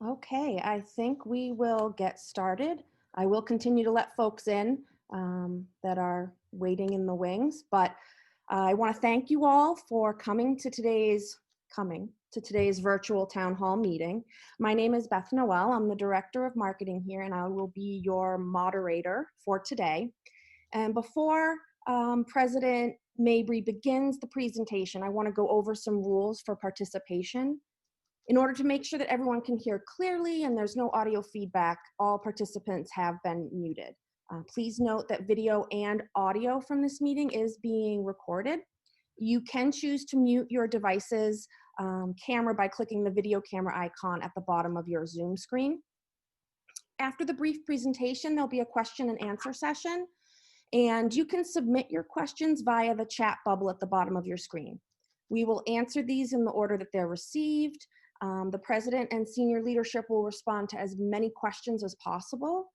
Okay, I think we will get started. I will continue to let folks in that are waiting in the wings, but I want to thank you all for coming to today's virtual town hall meeting. My name is Beth Noel. I'm the Director of Marketing here, and I will be your moderator for today. And before President Mabry begins the presentation, I want to go over some rules for participation. In order to make sure that everyone can hear clearly and there's no audio feedback, all participants have been muted. Please note that video and audio from this meeting is being recorded. You can choose to mute your device's camera by clicking the video camera icon at the bottom of your Zoom screen. After the brief presentation, there'll be a question and answer session, and you can submit your questions via the chat bubble at the bottom of your screen. We will answer these in the order that they're received. The president and senior leadership will respond to as many questions as possible,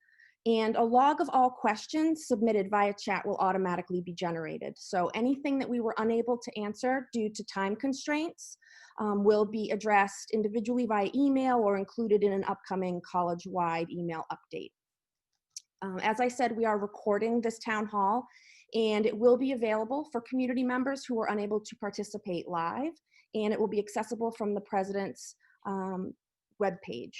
and a log of all questions submitted via chat will automatically be generated. So anything that we were unable to answer due to time constraints will be addressed individually via email or included in an upcoming college-wide email update. As I said, we are recording this town hall, and it will be available for community members who are unable to participate live, and it will be accessible from the president's webpage.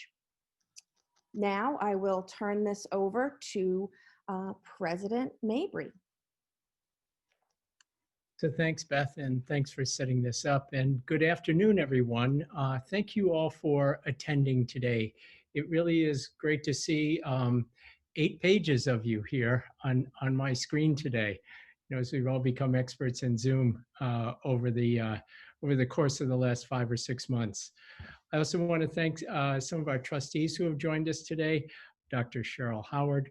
Now I will turn this over to President Mabry. So thanks, Beth, and thanks for setting this up. And good afternoon, everyone. Thank you all for attending today. It really is great to see 8 pages of you here on my screen today. You know, as we've all become experts in Zoom over the course of the last 5 or 6 months. I also want to thank some of our trustees who have joined us today, Dr. Cheryl Howard,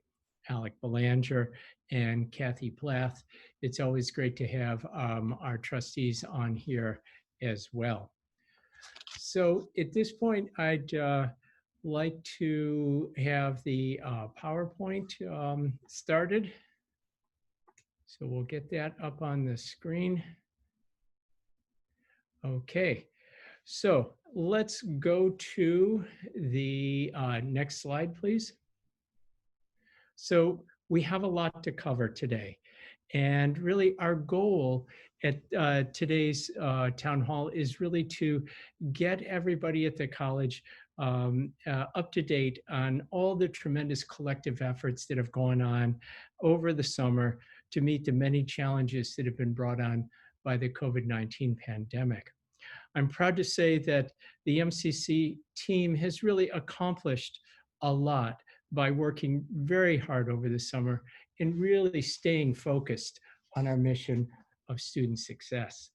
Alec Belanger, and Kathy Plath. It's always great to have our trustees on here as well. So at this point, I'd like to have the PowerPoint started. So we'll get that up on the screen. Okay, so let's go to the next slide, please. So we have a lot to cover today. And really our goal at today's town hall is really to get everybody at the college up to date on all the tremendous collective efforts that have gone on over the summer to meet the many challenges that have been brought on by the COVID-19 pandemic. I'm proud to say that the MCC team has really accomplished a lot by working very hard over the summer and really staying focused on our mission of student success.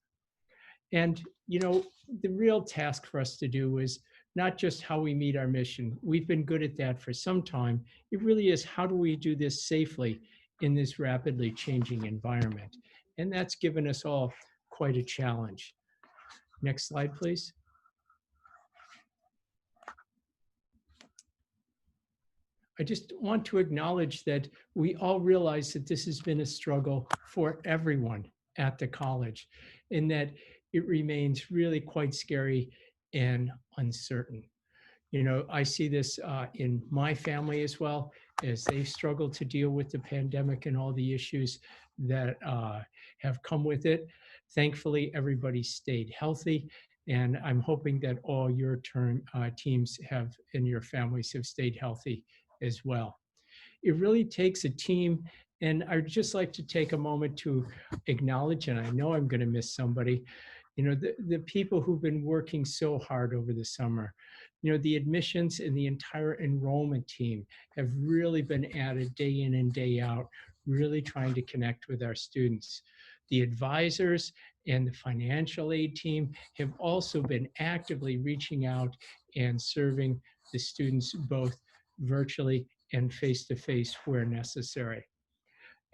And, you know, the real task for us to do is not just how we meet our mission. We've been good at that for some time. It really is how do we do this safely in this rapidly changing environment? And that's given us all quite a challenge. Next slide, please. I just want to acknowledge that we all realize that this has been a struggle for everyone at the college, and that it remains really quite scary and uncertain. You know, I see this in my family as well, as they struggle to deal with the pandemic and all the issues that have come with it. Thankfully, everybody stayed healthy, and I'm hoping that all your teams have and your families have stayed healthy as well. It really takes a team, and I'd just like to take a moment to acknowledge, and I know I'm going to miss somebody, you know, the people who've been working so hard over the summer. You know, the admissions and the entire enrollment team have really been at it day in and day out, really trying to connect with our students. The advisors and the financial aid team have also been actively reaching out and serving the students both virtually and face-to-face where necessary.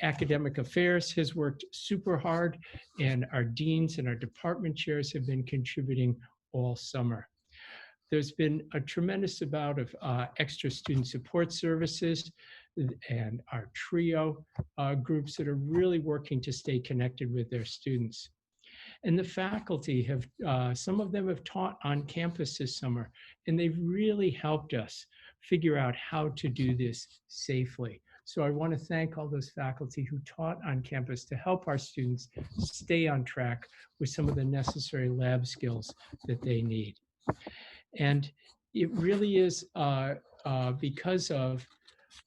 Academic Affairs has worked super hard, and our deans and our department chairs have been contributing all summer. There's been a tremendous amount of extra student support services and our TRIO groups that are really working to stay connected with their students. And the faculty have, some of them have taught on campus this summer, and they've really helped us figure out how to do this safely. So I want to thank all those faculty who taught on campus to help our students stay on track with some of the necessary lab skills that they need. And it really is because of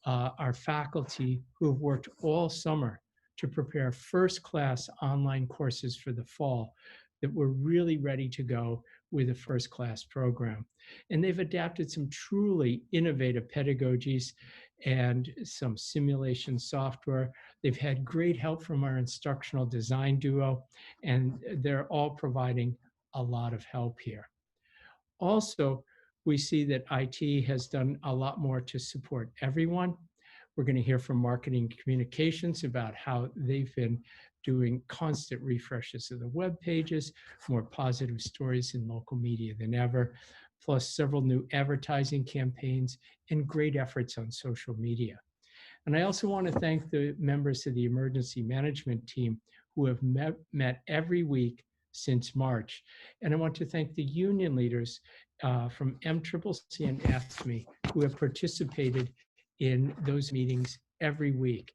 our faculty who have worked all summer to prepare first-class online courses for the fall that we're really ready to go with a first-class program. And they've adapted some truly innovative pedagogies and some simulation software. They've had great help from our instructional design duo, and they're all providing a lot of help here. Also, we see that IT has done a lot more to support everyone. We're going to hear from marketing communications about how they've been doing constant refreshes of the web pages, more positive stories in local media than ever, plus several new advertising campaigns and great efforts on social media. And I also want to thank the members of the emergency management team who have met every week since March. And I want to thank the union leaders from MCCC and AFSCME who have participated in those meetings every week.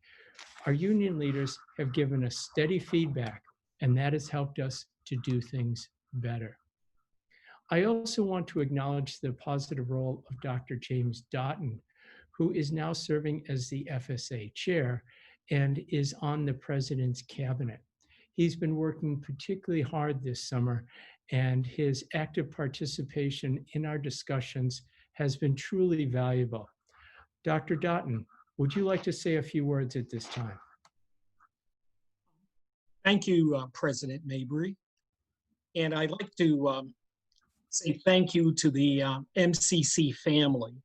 Our union leaders have given us steady feedback, and that has helped us to do things better. I also want to acknowledge the positive role of Dr. James Dotten, who is now serving as the FSA chair and is on the president's cabinet. He's been working particularly hard this summer, and his active participation in our discussions has been truly valuable. Dr. Dotten, would you like to say a few words at this time? Thank you, President Mabry. And I'd like to say thank you to the MCC family.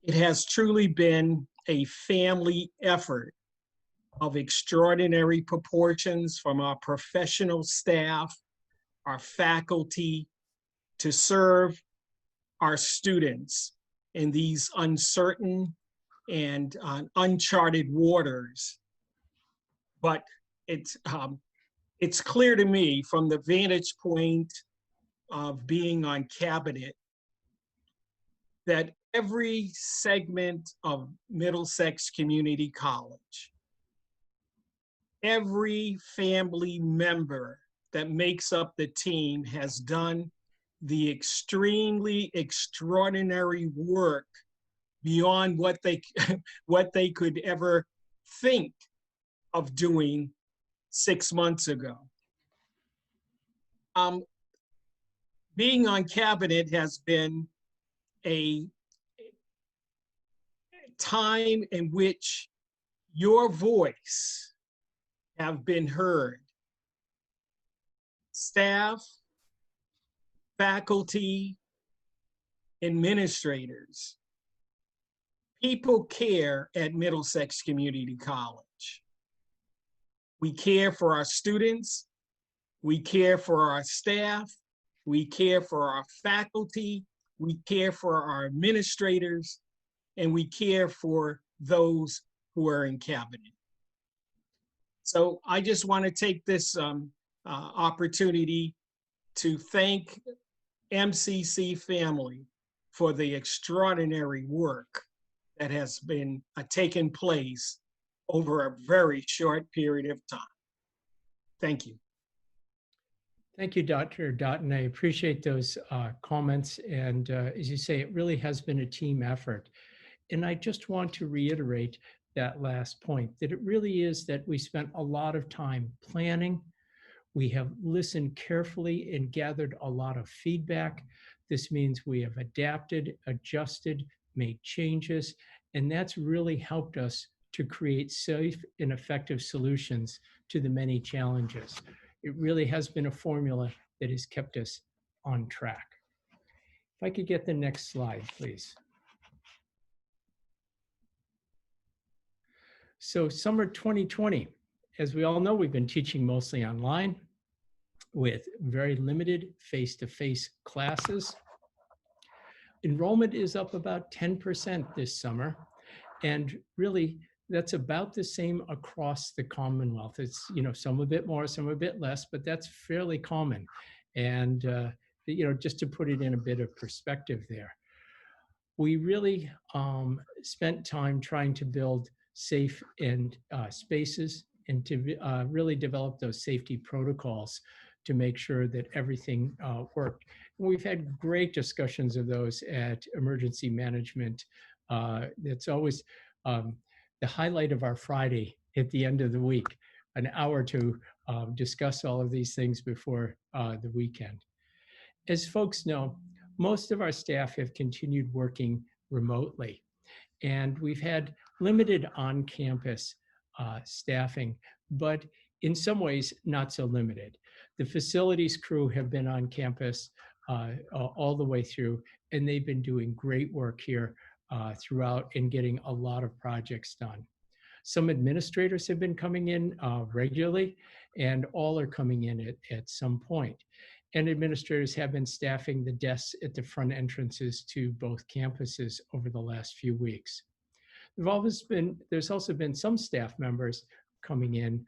It has truly been a family effort of extraordinary proportions from our professional staff, our faculty, to serve our students in these uncertain and uncharted waters. But it's clear to me from the vantage point of being on cabinet that every segment of Middlesex Community College, every family member that makes up the team has done the extremely extraordinary work beyond what they could ever think of doing 6 months ago. Being on cabinet has been a time in which your voice have been heard. Staff, faculty, administrators, people care at Middlesex Community College. We care for our students, we care for our staff, we care for our faculty, we care for our administrators, and we care for those who are in cabinet. So I just want to take this opportunity to thank MCC family for the extraordinary work that has been taking place over a very short period of time. Thank you. Thank you, Dr. Dotten. I appreciate those comments. And as you say, it really has been a team effort. And I just want to reiterate that last point, that it really is that we spent a lot of time planning. We have listened carefully and gathered a lot of feedback. This means we have adapted, adjusted, made changes, and that's really helped us to create safe and effective solutions to the many challenges. It really has been a formula that has kept us on track. If I could get the next slide, please. So summer 2020, as we all know, we've been teaching mostly online with very limited face-to-face classes. Enrollment is up about 10% this summer. And really, that's about the same across the Commonwealth. It's, you know, some a bit more, some a bit less, but that's fairly common. And, you know, just to put it in a bit of perspective there, we really spent time trying to build safe and spaces and to really develop those safety protocols to make sure that everything worked. And we've had great discussions of those at emergency management. It's always the highlight of our Friday at the end of the week, an hour to discuss all of these things before the weekend. As folks know, most of our staff have continued working remotely, and we've had limited on-campus staffing, but in some ways not so limited. The facilities crew have been on campus all the way through, and they've been doing great work here throughout and getting a lot of projects done. Some administrators have been coming in regularly, and all are coming in at some point. And administrators have been staffing the desks at the front entrances to both campuses over the last few weeks. There's also been some staff members coming in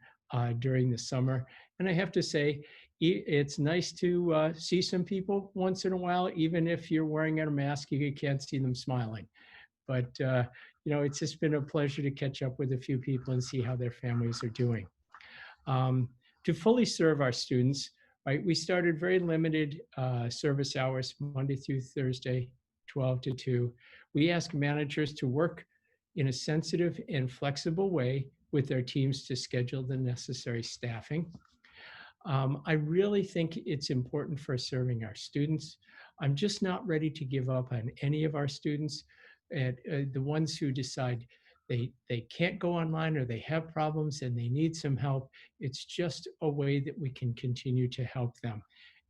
during the summer. And I have to say, it's nice to see some people once in a while, even if you're wearing a mask, you can't see them smiling. But you know, it's just been a pleasure to catch up with a few people and see how their families are doing. To fully serve our students, right, we started very limited service hours, Monday through Thursday, 12 to 2. We ask managers to work in a sensitive and flexible way with their teams to schedule the necessary staffing. I really think it's important for serving our students. I'm just not ready to give up on any of our students. And the ones who decide they can't go online or they have problems and they need some help, it's just a way that we can continue to help them.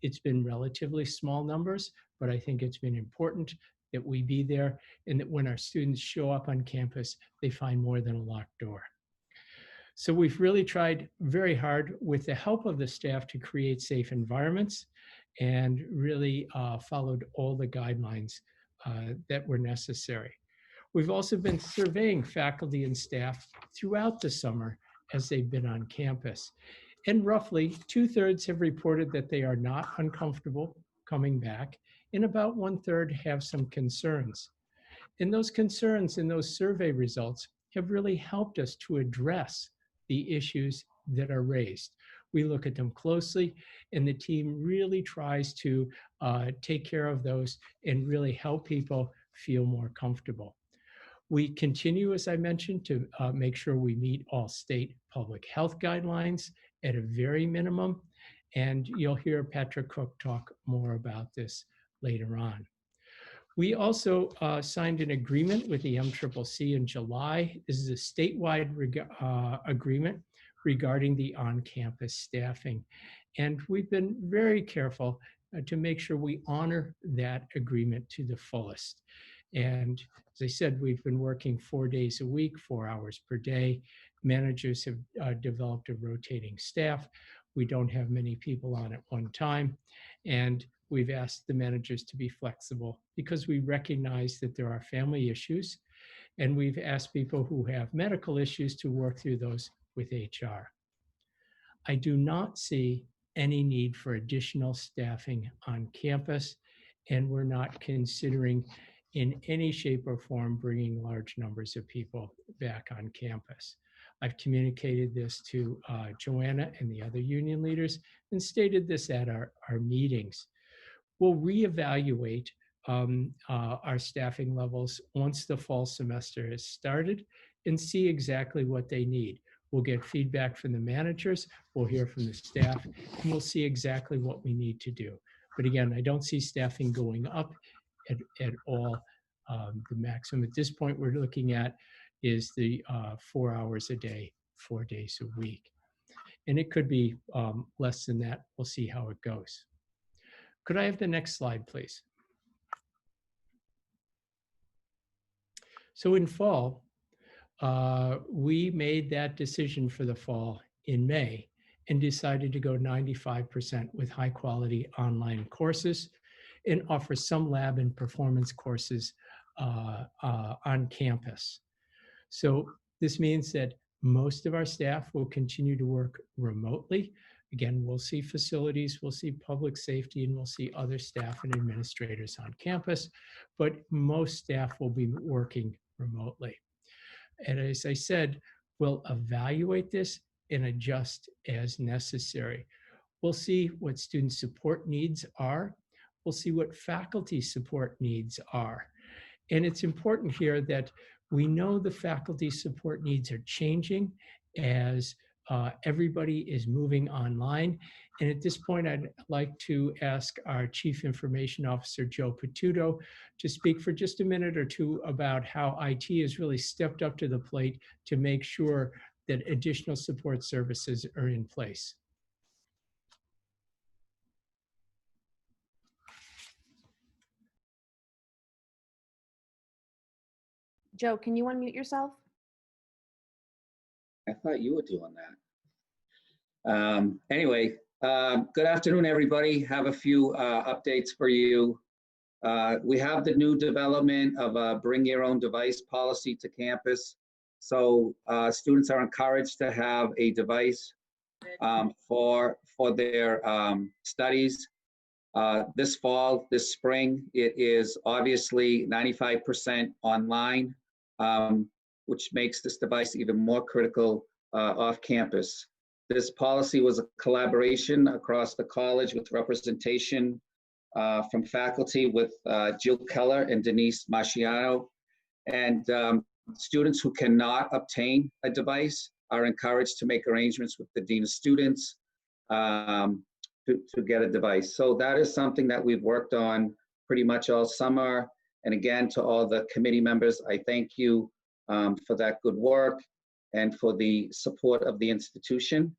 It's been relatively small numbers, but I think it's been important that we be there and that when our students show up on campus, they find more than a locked door. So we've really tried very hard with the help of the staff to create safe environments and really followed all the guidelines that were necessary. We've also been surveying faculty and staff throughout the summer as they've been on campus. And roughly 2/3 have reported that they are not uncomfortable coming back, and about 1/3 have some concerns. And those concerns and those survey results have really helped us to address the issues that are raised. We look at them closely, and the team really tries to take care of those and really help people feel more comfortable. We continue, as I mentioned, to make sure we meet all state public health guidelines at a very minimum. And you'll hear Patrick Cook talk more about this later on. We also signed an agreement with the MCCC in July. This is a statewide agreement regarding the on-campus staffing. And we've been very careful to make sure we honor that agreement to the fullest. And as I said, we've been working 4 days a week, 4 hours per day. Managers have developed a rotating staff. We don't have many people on at one time. And we've asked the managers to be flexible because we recognize that there are family issues. And we've asked people who have medical issues to work through those with HR. I do not see any need for additional staffing on campus, and we're not considering in any shape or form bringing large numbers of people back on campus. I've communicated this to Joanna and the other union leaders and stated this at our meetings. We'll reevaluate our staffing levels once the fall semester has started and see exactly what they need. We'll get feedback from the managers, we'll hear from the staff, and we'll see exactly what we need to do. But again, I don't see staffing going up at all. The maximum at this point we're looking at is the 4 hours a day, 4 days a week. And it could be less than that. We'll see how it goes. Could I have the next slide, please? So in fall, we made that decision for the fall in May and decided to go 95% with high quality online courses and offer some lab and performance courses on campus. So This means that most of our staff will continue to work remotely. Again, we'll see facilities, we'll see public safety, and we'll see other staff and administrators on campus, but most staff will be working remotely. And as I said, we'll evaluate this and adjust as necessary. We'll see what student support needs are. We'll see what faculty support needs are. And it's important here that we know the faculty support needs are changing as everybody is moving online. And at this point, I'd like to ask our Chief Information Officer, Joe Patuto, to speak for just a minute or two about how IT has really stepped up to the plate to make sure that additional support services are in place. Joe, can you unmute yourself? I thought you were doing that. Anyway, good afternoon, everybody. Have a few updates for you. We have the new development of a bring your own device policy to campus. So students are encouraged to have a device for their studies. This fall, this spring, it is obviously 95% online, which makes this device even more critical off campus. This policy was a collaboration across the college with representation from faculty with Jill Keller and Denise Marciano. And students who cannot obtain a device are encouraged to make arrangements with the Dean of Students to get a device. So that is something that we've worked on pretty much all summer. And again, to all the committee members, I thank you for that good work and for the support of the institution.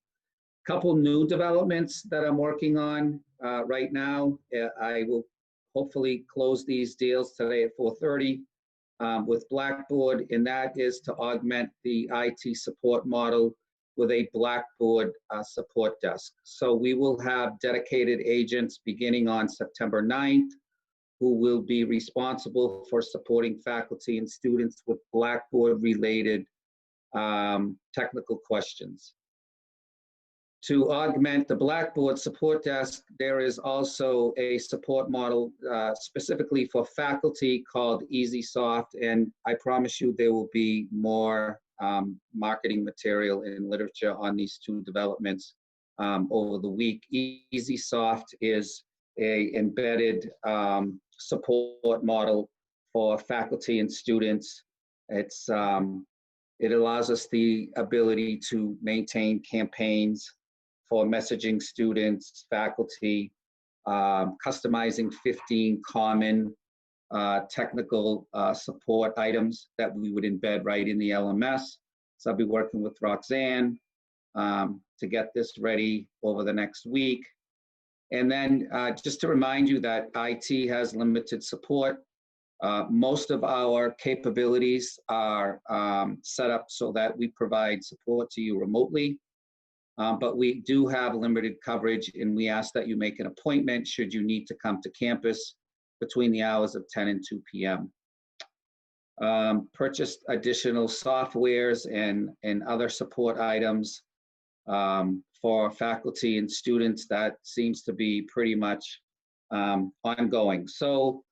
Couple new developments that I'm working on right now. I will hopefully close these deals today at 4:30 with Blackboard, and that is to augment the IT support model with a Blackboard support desk. So we will have dedicated agents beginning on September 9th who will be responsible for supporting faculty and students with Blackboard-related technical questions. To augment the Blackboard support desk, there is also a support model specifically for faculty called EasySoft, and I promise you there will be more marketing material and literature on these two developments over the week. EasySoft is an embedded support model for faculty and students. It allows us the ability to maintain campaigns for messaging students, faculty, customizing 15 common technical support items that we would embed right in the LMS. So I'll be working with Roxanne to get this ready over the next week. And then just to remind you that IT has limited support. Most of our capabilities are set up so that we provide support to you remotely. But we do have limited coverage, and we ask that you make an appointment should you need to come to campus between the hours of 10 and 2 p.m. Purchased additional softwares and other support items for faculty and students. That seems to be pretty much ongoing. So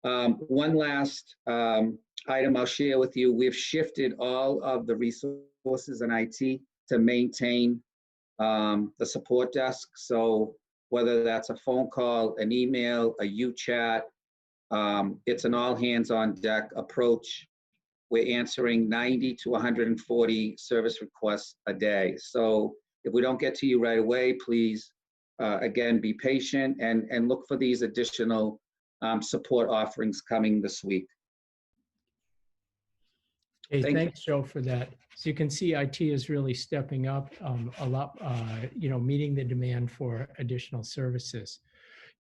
one last item I'll share with you. We've shifted all of the resources in IT to maintain the support desk. So whether that's a phone call, an email, a UChat, it's an all hands on deck approach. We're answering 90 to 140 service requests a day. So if we don't get to you right away, please, again, be patient and look for these additional support offerings coming this week. Hey, thanks, Joe, for that. So you can see IT is really stepping up a lot, meeting the demand for additional services.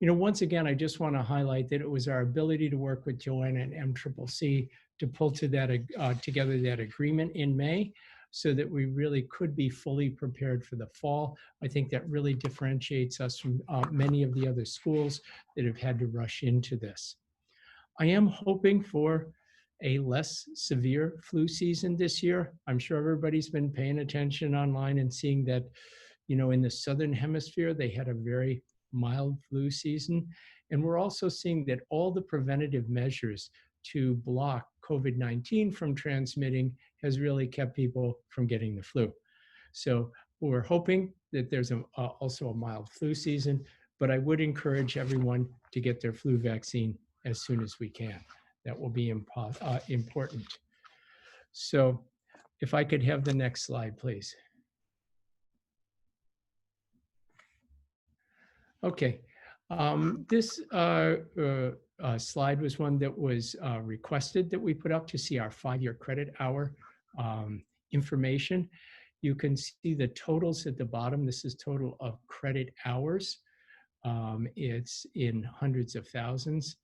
Once again, I just want to highlight that it was our ability to work with Joanna and MCCC to pull together that agreement in May so that we really could be fully prepared for the fall. I think that really differentiates us from many of the other schools that have had to rush into this. I am hoping for a less severe flu season this year. I'm sure everybody's been paying attention online and seeing that, you know, in the Southern Hemisphere, they had a very mild flu season. And we're also seeing that all the preventative measures to block COVID-19 from transmitting has really kept people from getting the flu. So we're hoping that there's also a mild flu season, but I would encourage everyone to get their flu vaccine as soon as we can. That will be important. So if I could have the next slide, please. Okay, this slide was one that was requested that we put up to see our 5-year credit hour information. You can see the totals at the bottom. This is total of credit hours. It's in hundreds of thousands.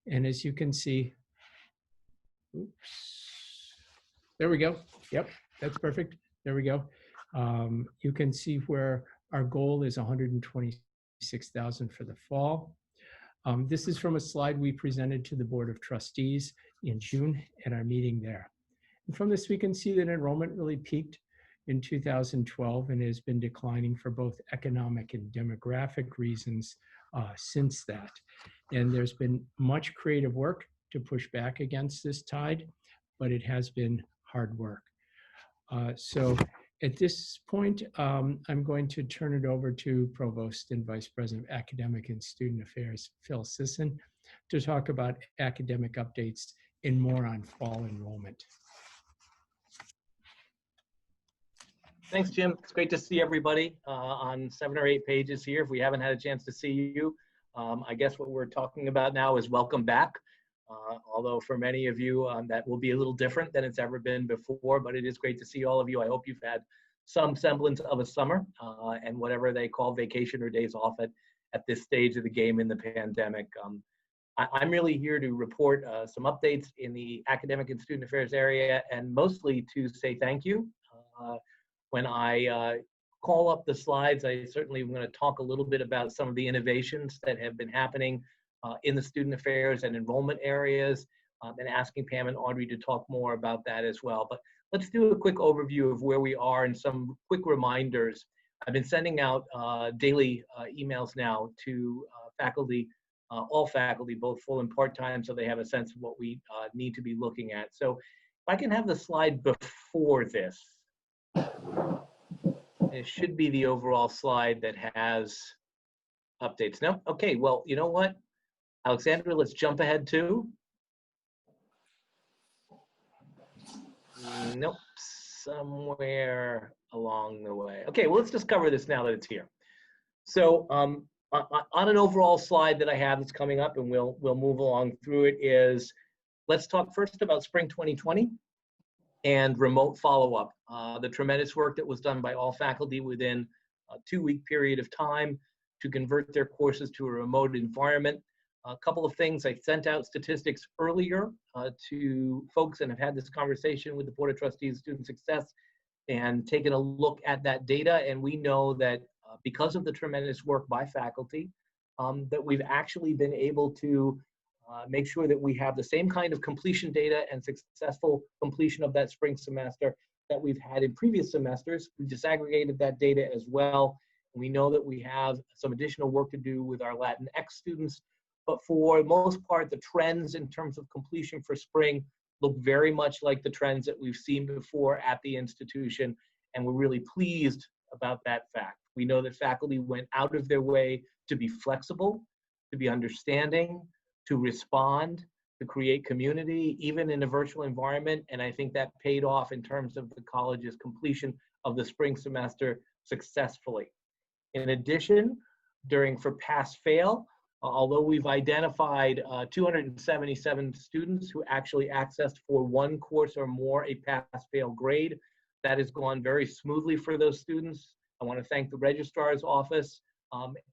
And as you can see, oops, there we go. Yep, that's perfect. There we go. You can see where our goal is 126,000 for the fall. This is from a slide we presented to the Board of Trustees in June at our meeting there. And from this, we can see that enrollment really peaked in 2012 and has been declining for both economic and demographic reasons since that. And there's been much creative work to push back against this tide, but it has been hard work. So at this point, I'm going to turn it over to Provost and Vice President of Academic and Student Affairs, Phil Sisson, to talk about academic updates and more on fall enrollment. Thanks, Jim. It's great to see everybody on 7 or 8 pages here. If we haven't had a chance to see you, I guess what we're talking about now is welcome back. Although for many of you, that will be a little different than it's ever been before, but it is great to see all of you. I hope you've had some semblance of a summer and whatever they call vacation or days off at this stage of the game in the pandemic. I'm really here to report some updates in the academic and student affairs area, and mostly to say thank you. When I call up the slides, I certainly am going to talk a little bit about some of the innovations that have been happening in the student affairs and enrollment areas, and asking Pam and Audrey to talk more about that as well. But let's do a quick overview of where we are and some quick reminders. I've been sending out daily emails now to faculty, all faculty, both full and part-time, so they have a sense of what we need to be looking at. So if I can have the slide before this. It should be the overall slide that has updates. No? Okay, well, you know what? Alexandra, let's jump ahead too. Nope, somewhere along the way. Okay, well, let's just cover this now that it's here. So on an overall slide that I have that's coming up, and we'll move along through it, is let's talk first about spring 2020. And remote follow-up. The tremendous work that was done by all faculty within a 2-week period of time to convert their courses to a remote environment. A couple of things, I sent out statistics earlier to folks and have had this conversation with the Board of Trustees, Student Success, and taken a look at that data. And we know that because of the tremendous work by faculty, that we've actually been able to make sure that we have the same kind of completion data and successful completion of that spring semester that we've had in previous semesters. We disaggregated that data as well. And we know that we have some additional work to do with our Latinx students, but for the most part, the trends in terms of completion for spring look very much like the trends that we've seen before at the institution, and we're really pleased about that fact. We know that faculty went out of their way to be flexible, to be understanding, to respond, to create community, even in a virtual environment. And I think that paid off in terms of the college's completion of the spring semester successfully. In addition, for pass-fail, although we've identified 277 students who actually accessed for one course or more a pass-fail grade, that has gone very smoothly for those students. I want to thank the Registrar's Office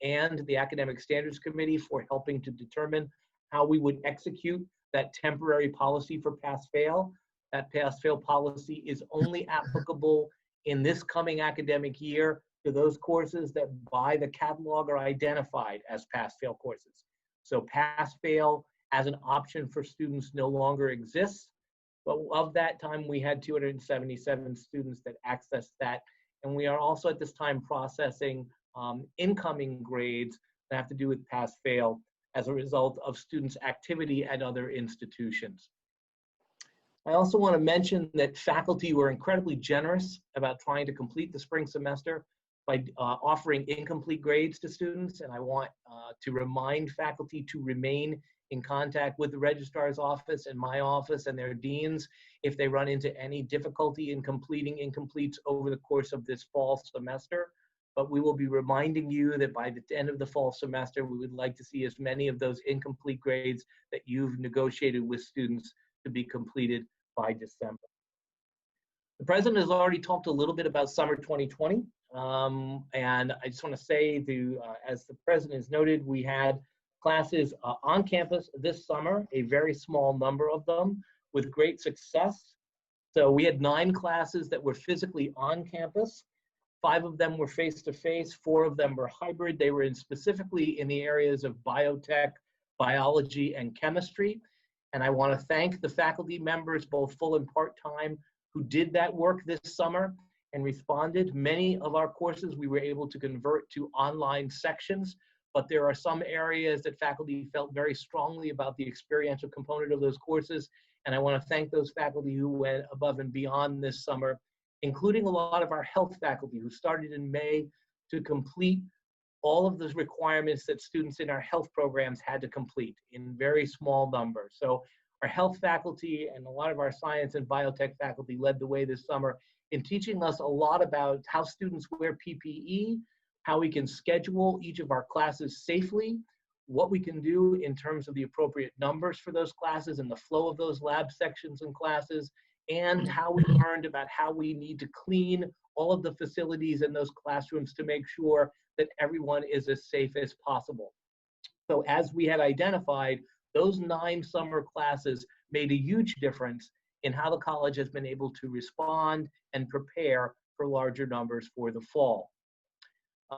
and the Academic Standards Committee for helping to determine how we would execute that temporary policy for pass-fail. That pass-fail policy is only applicable in this coming academic year to those courses that by the catalog are identified as pass-fail courses. So pass-fail as an option for students no longer exists. But of that time, we had 277 students that accessed that. And we are also at this time processing incoming grades that have to do with pass-fail as a result of students' activity at other institutions. I also want to mention that faculty were incredibly generous about trying to complete the spring semester by offering incomplete grades to students. And I want to remind faculty to remain in contact with the registrar's office and my office and their deans if they run into any difficulty in completing incompletes over the course of this fall semester. But we will be reminding you that by the end of the fall semester, we would like to see as many of those incomplete grades that you've negotiated with students to be completed by December. The president has already talked a little bit about summer 2020. And I just want to say, as the president has noted, we had classes on campus this summer, a very small number of them with great success. So we had 9 classes that were physically on campus. 5 of them were face-to-face, 4 of them were hybrid. They were specifically in the areas of biotech, biology, and chemistry. And I want to thank the faculty members, both full and part-time, who did that work this summer and responded. Many of our courses we were able to convert to online sections, but there are some areas that faculty felt very strongly about the experiential component of those courses. And I want to thank those faculty who went above and beyond this summer, including a lot of our health faculty who started in May to complete all of those requirements that students in our health programs had to complete in very small numbers. So our health faculty and a lot of our science and biotech faculty led the way this summer in teaching us a lot about how students wear PPE, how we can schedule each of our classes safely, what we can do in terms of the appropriate numbers for those classes and the flow of those lab sections and classes, and how we learned about how we need to clean all of the facilities in those classrooms to make sure that everyone is as safe as possible. So as we had identified, those 9 summer classes made a huge difference in how the college has been able to respond and prepare for larger numbers for the fall.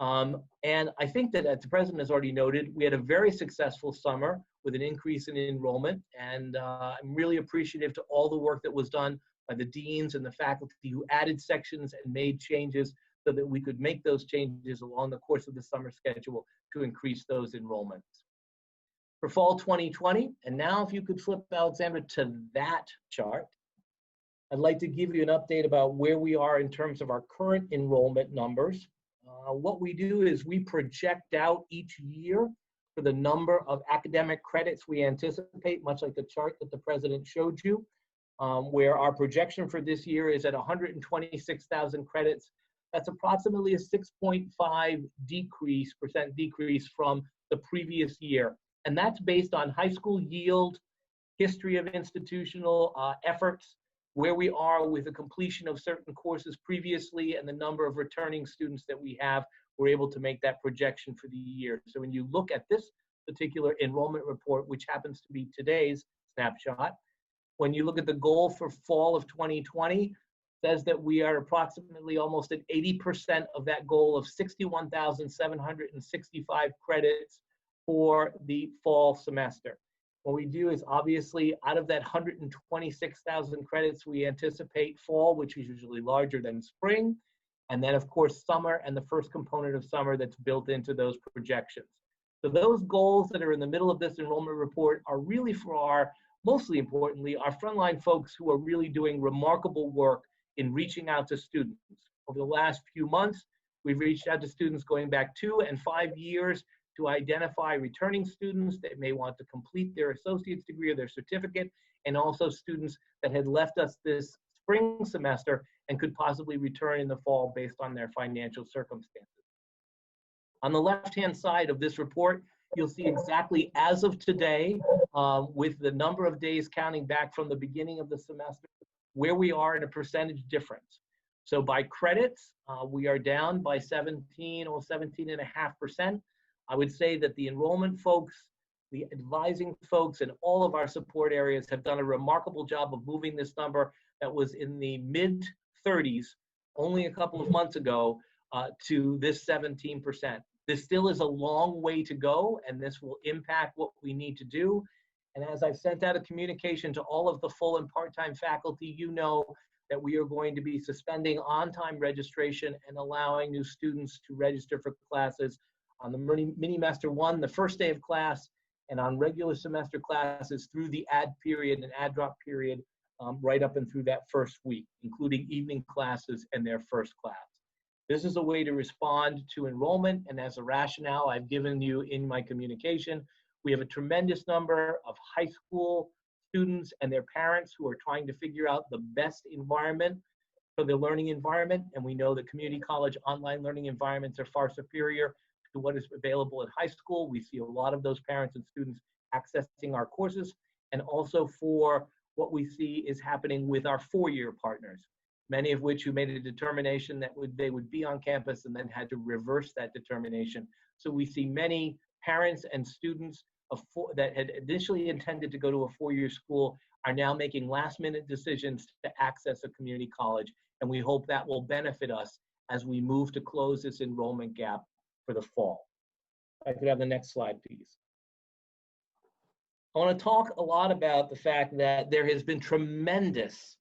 And I think that, as the president has already noted, we had a very successful summer with an increase in enrollment. And I'm really appreciative to all the work that was done by the deans and the faculty who added sections and made changes so that we could make those changes along the course of the summer schedule to increase those enrollments. For fall 2020, and now if you could flip, Alexandra, to that chart, I'd like to give you an update about where we are in terms of our current enrollment numbers. What we do is we project out each year for the number of academic credits we anticipate, much like the chart that the president showed you, where our projection for this year is at 126,000 credits. That's approximately a 6.5% decrease from the previous year. And that's based on high school yield, history of institutional efforts, where we are with the completion of certain courses previously, and the number of returning students that we have. We're able to make that projection for the year. So when you look at this particular enrollment report, which happens to be today's snapshot, when you look at the goal for fall of 2020, says that we are approximately almost at 80% of that goal of 61,765 credits for the fall semester. What we do is, obviously, out of that 126,000 credits, we anticipate fall, which is usually larger than spring, and then, of course, summer and the first component of summer that's built into those projections. So those goals that are in the middle of this enrollment report are really for our, mostly importantly, our frontline folks who are really doing remarkable work in reaching out to students. Over the last few months, we've reached out to students going back 2 and 5 years to identify returning students that may want to complete their associate's degree or their certificate, and also students that had left us this spring semester and could possibly return in the fall based on their financial circumstances. On the left-hand side of this report, you'll see exactly as of today, with the number of days counting back from the beginning of the semester, where we are in a percentage difference. So by credits, we are down by 17.5%. I would say that the enrollment folks, the advising folks, and all of our support areas have done a remarkable job of moving this number that was in the mid-30s only a couple of months ago to this 17%. This still is a long way to go, and this will impact what we need to do. And as I've sent out a communication to all of the full and part-time faculty, you know that we are going to be suspending on-time registration and allowing new students to register for classes on the mini-master 1, the first day of class, and on regular semester classes through the add period and add drop period, right up and through that first week, including evening classes and their first class. This is a way to respond to enrollment, and as a rationale I've given you in my communication, we have a tremendous number of high school students and their parents who are trying to figure out the best environment for their learning environment, and we know that community college online learning environments are far superior to what is available at high school. We see a lot of those parents and students accessing our courses, and also for what we see is happening with our four-year partners, many of which who made a determination that they would be on campus and then had to reverse that determination. So we see many parents and students that had initially intended to go to a four-year school are now making last-minute decisions to access a community college, and we hope that will benefit us as we move to close this enrollment gap for the fall. If I could have the next slide, please. I want to talk a lot about the fact that there has been tremendous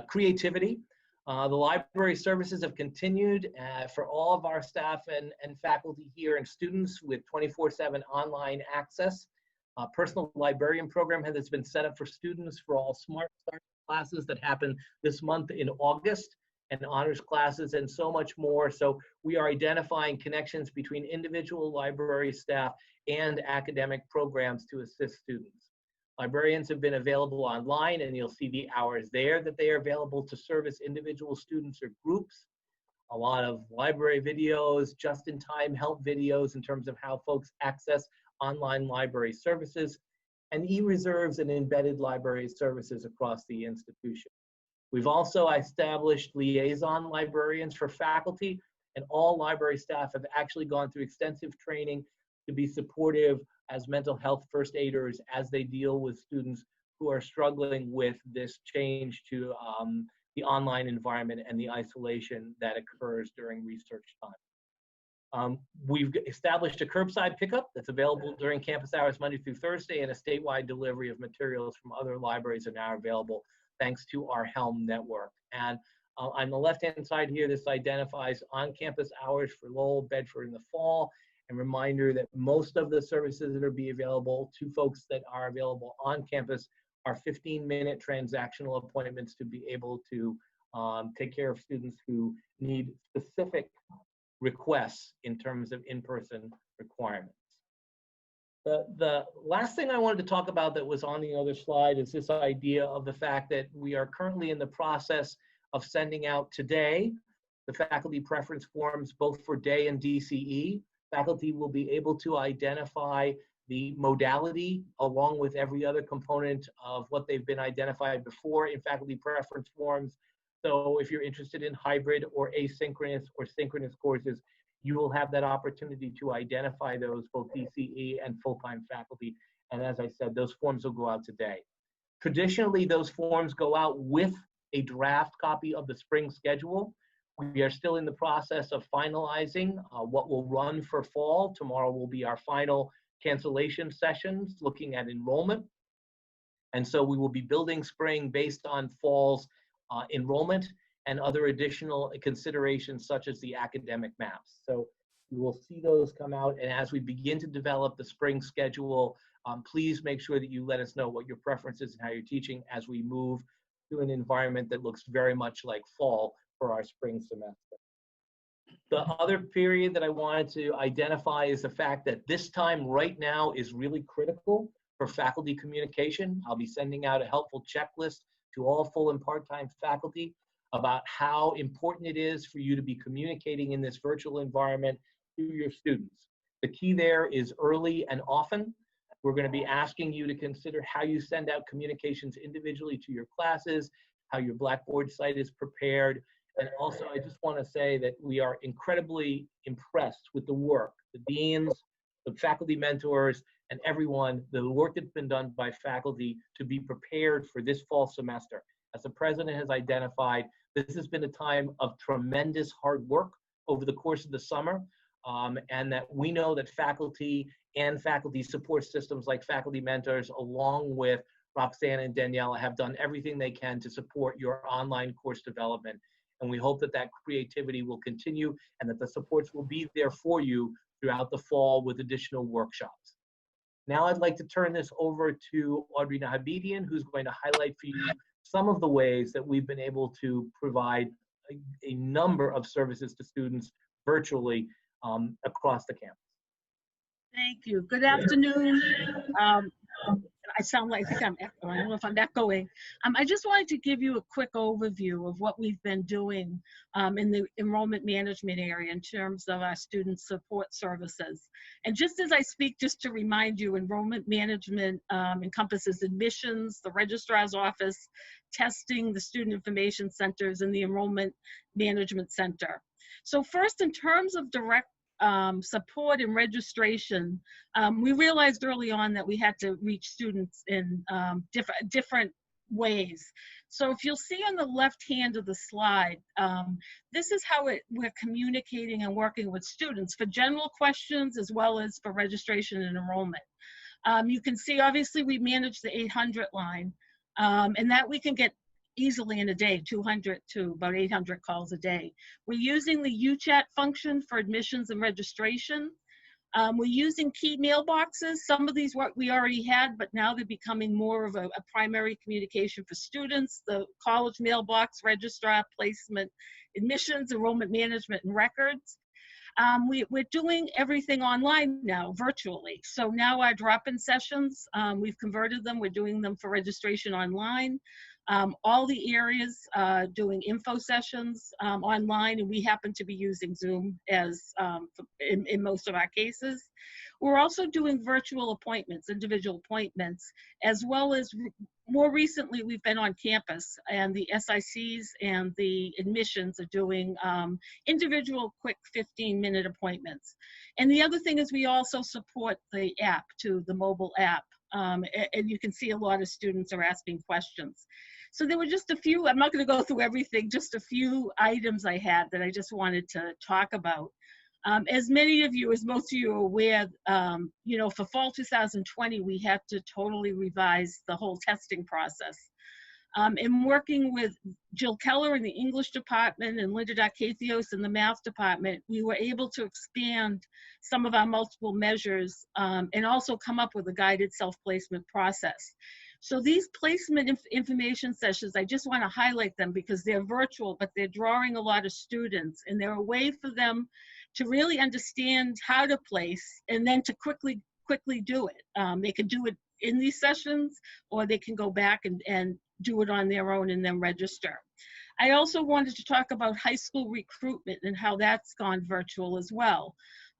creativity. The library services have continued for all of our staff and faculty here and students with 24/7 online access. Personal librarian program has been set up for students for all Smart Start classes that happen this month in August, and honors classes and so much more. So we are identifying connections between individual library staff and academic programs to assist students. Librarians have been available online, and you'll see the hours there that they are available to service individual students or groups. A lot of library videos, just-in-time help videos in terms of how folks access online library services, and e-reserves and embedded library services across the institution. We've also established liaison librarians for faculty, and all library staff have actually gone through extensive training to be supportive as mental health first aiders as they deal with students who are struggling with this change to the online environment and the isolation that occurs during research time. We've established a curbside pickup that's available during campus hours Monday through Thursday, and a statewide delivery of materials from other libraries are now available thanks to our Helm network. And on the left-hand side here, this identifies on-campus hours for Lowell, Bedford in the fall, and reminder that most of the services that are be available to folks that are available on campus are 15-minute transactional appointments to be able to take care of students who need specific requests in terms of in-person requirements. The last thing I wanted to talk about that was on the other slide is this idea of the fact that we are currently in the process of sending out today the faculty preference forms both for day and DCE. Faculty will be able to identify the modality along with every other component of what they've been identified before in faculty preference forms. So if you're interested in hybrid or asynchronous or synchronous courses, you will have that opportunity to identify those, both DCE and full-time faculty. And as I said, those forms will go out today. Traditionally, those forms go out with a draft copy of the spring schedule. We are still in the process of finalizing what will run for fall. Tomorrow will be our final cancellation sessions looking at enrollment. And so we will be building spring based on fall's enrollment and other additional considerations such as the academic maps. So we will see those come out, and as we begin to develop the spring schedule, please make sure that you let us know what your preference is and how you're teaching as we move to an environment that looks very much like fall for our spring semester. The other period that I wanted to identify is the fact that this time right now is really critical for faculty communication. I'll be sending out a helpful checklist to all full and part-time faculty about how important it is for you to be communicating in this virtual environment to your students. The key there is early and often. We're going to be asking you to consider how you send out communications individually to your classes, how your Blackboard site is prepared. And also, I just want to say that we are incredibly impressed with the work, the deans, the faculty mentors, and everyone, the work that's been done by faculty to be prepared for this fall semester. As the president has identified, this has been a time of tremendous hard work over the course of the summer. and that we know that faculty and faculty support systems like faculty mentors, along with Roxanne and Daniela, have done everything they can to support your online course development. And we hope that that creativity will continue and that the supports will be there for you throughout the fall with additional workshops. Now I'd like to turn this over to Audrey Nahabedian, who's going to highlight for you some of the ways that we've been able to provide a number of services to students virtually across the campus. Thank you. Good afternoon. I sound like, I think I'm echoing. I don't know if I'm echoing. I just wanted to give you a quick overview of what we've been doing in the enrollment management area in terms of our student support services. And just as I speak, just to remind you, enrollment management encompasses admissions, the registrar's office, testing, the student information centers, and the enrollment management center. So first, in terms of direct support and registration, we realized early on that we had to reach students in different ways. So if you'll see on the left hand of the slide, this is how we're communicating and working with students for general questions as well as for registration and enrollment. You can see, obviously, we manage the 800 line, and that we can get easily in a day, 200 to about 800 calls a day. We're using the UChat function for admissions and registration. We're using key mailboxes. Some of these we already had, but now they're becoming more of a primary communication for students. The college mailbox, registrar, placement, admissions, enrollment management, and records. We're doing everything online now, virtually. So now our drop-in sessions, we've converted them. We're doing them for registration online. All the areas doing info sessions online, and we happen to be using Zoom as in most of our cases. We're also doing virtual appointments, individual appointments, as well as more recently we've been on campus, and the SICs and the admissions are doing individual quick 15-minute appointments. And the other thing is we also support the app too, the mobile app. And you can see a lot of students are asking questions. So there were just a few, I'm not going to go through everything, just a few items I had that I just wanted to talk about. As many of you, as most of you are aware, you know, for fall 2020, we had to totally revise the whole testing process. In working with Jill Keller in the English department and Linda Darkathios in the math department, we were able to expand some of our multiple measures and also come up with a guided self-placement process. So these placement information sessions, I just want to highlight them because they're virtual, but they're drawing a lot of students, and they're a way for them to really understand how to place and then to quickly do it. They can do it in these sessions, or they can go back and do it on their own and then register. I also wanted to talk about high school recruitment and how that's gone virtual as well.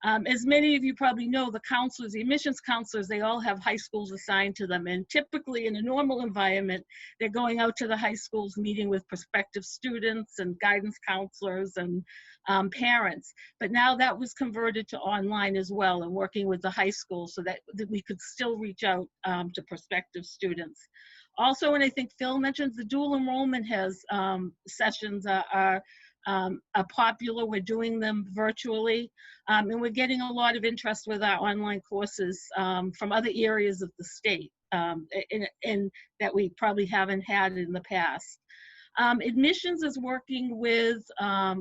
As many of you probably know, the counselors, the admissions counselors, they all have high schools assigned to them. And typically in a normal environment, they're going out to the high schools, meeting with prospective students and guidance counselors and parents. But now that was converted to online as well, and working with the high school so that we could still reach out to prospective students. Also, and I think Phil mentioned, the dual enrollment has sessions are popular. We're doing them virtually, and we're getting a lot of interest with our online courses from other areas of the state and that we probably haven't had in the past. Admissions is working with,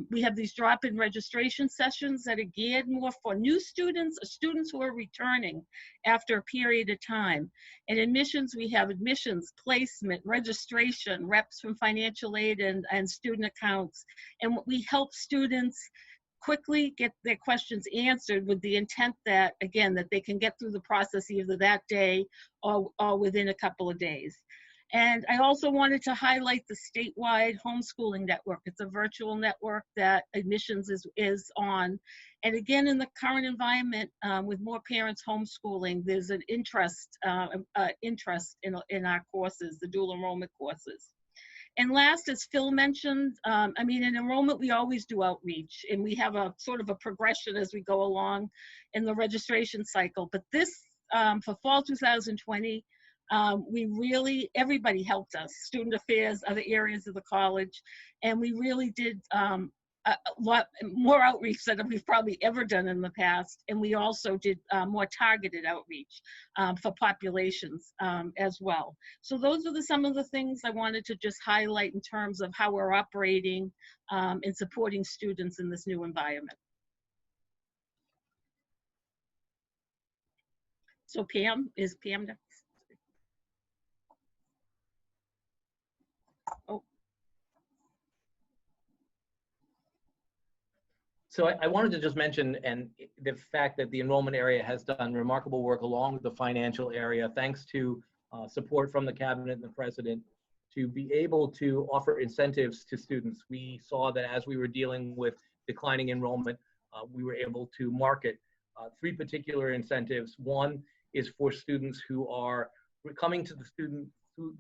we have these drop-in registration sessions that are geared more for new students or students who are returning after a period of time. In admissions, we have admissions, placement, registration, reps from financial aid and student accounts. And we help students quickly get their questions answered with the intent that, again, that they can get through the process either that day or within a couple of days. And I also wanted to highlight the statewide homeschooling network. It's a virtual network that admissions is on. And again, in the current environment, with more parents homeschooling, there's an interest in our courses, the dual enrollment courses. And last, as Phil mentioned, I mean, in enrollment, we always do outreach, and we have a sort of a progression as we go along in the registration cycle. But this, for fall 2020, we really, everybody helped us, student affairs, other areas of the college, and we really did a lot more outreach than we've probably ever done in the past. And we also did more targeted outreach for populations as well. So those are some of the things I wanted to just highlight in terms of how we're operating and supporting students in this new environment. So Pam, is Pam next? Oh. So I wanted to just mention and the fact that the enrollment area has done remarkable work along with the financial area, thanks to support from the cabinet and the president, to be able to offer incentives to students. We saw that as we were dealing with declining enrollment, we were able to market 3 particular incentives. One is for students who are coming to the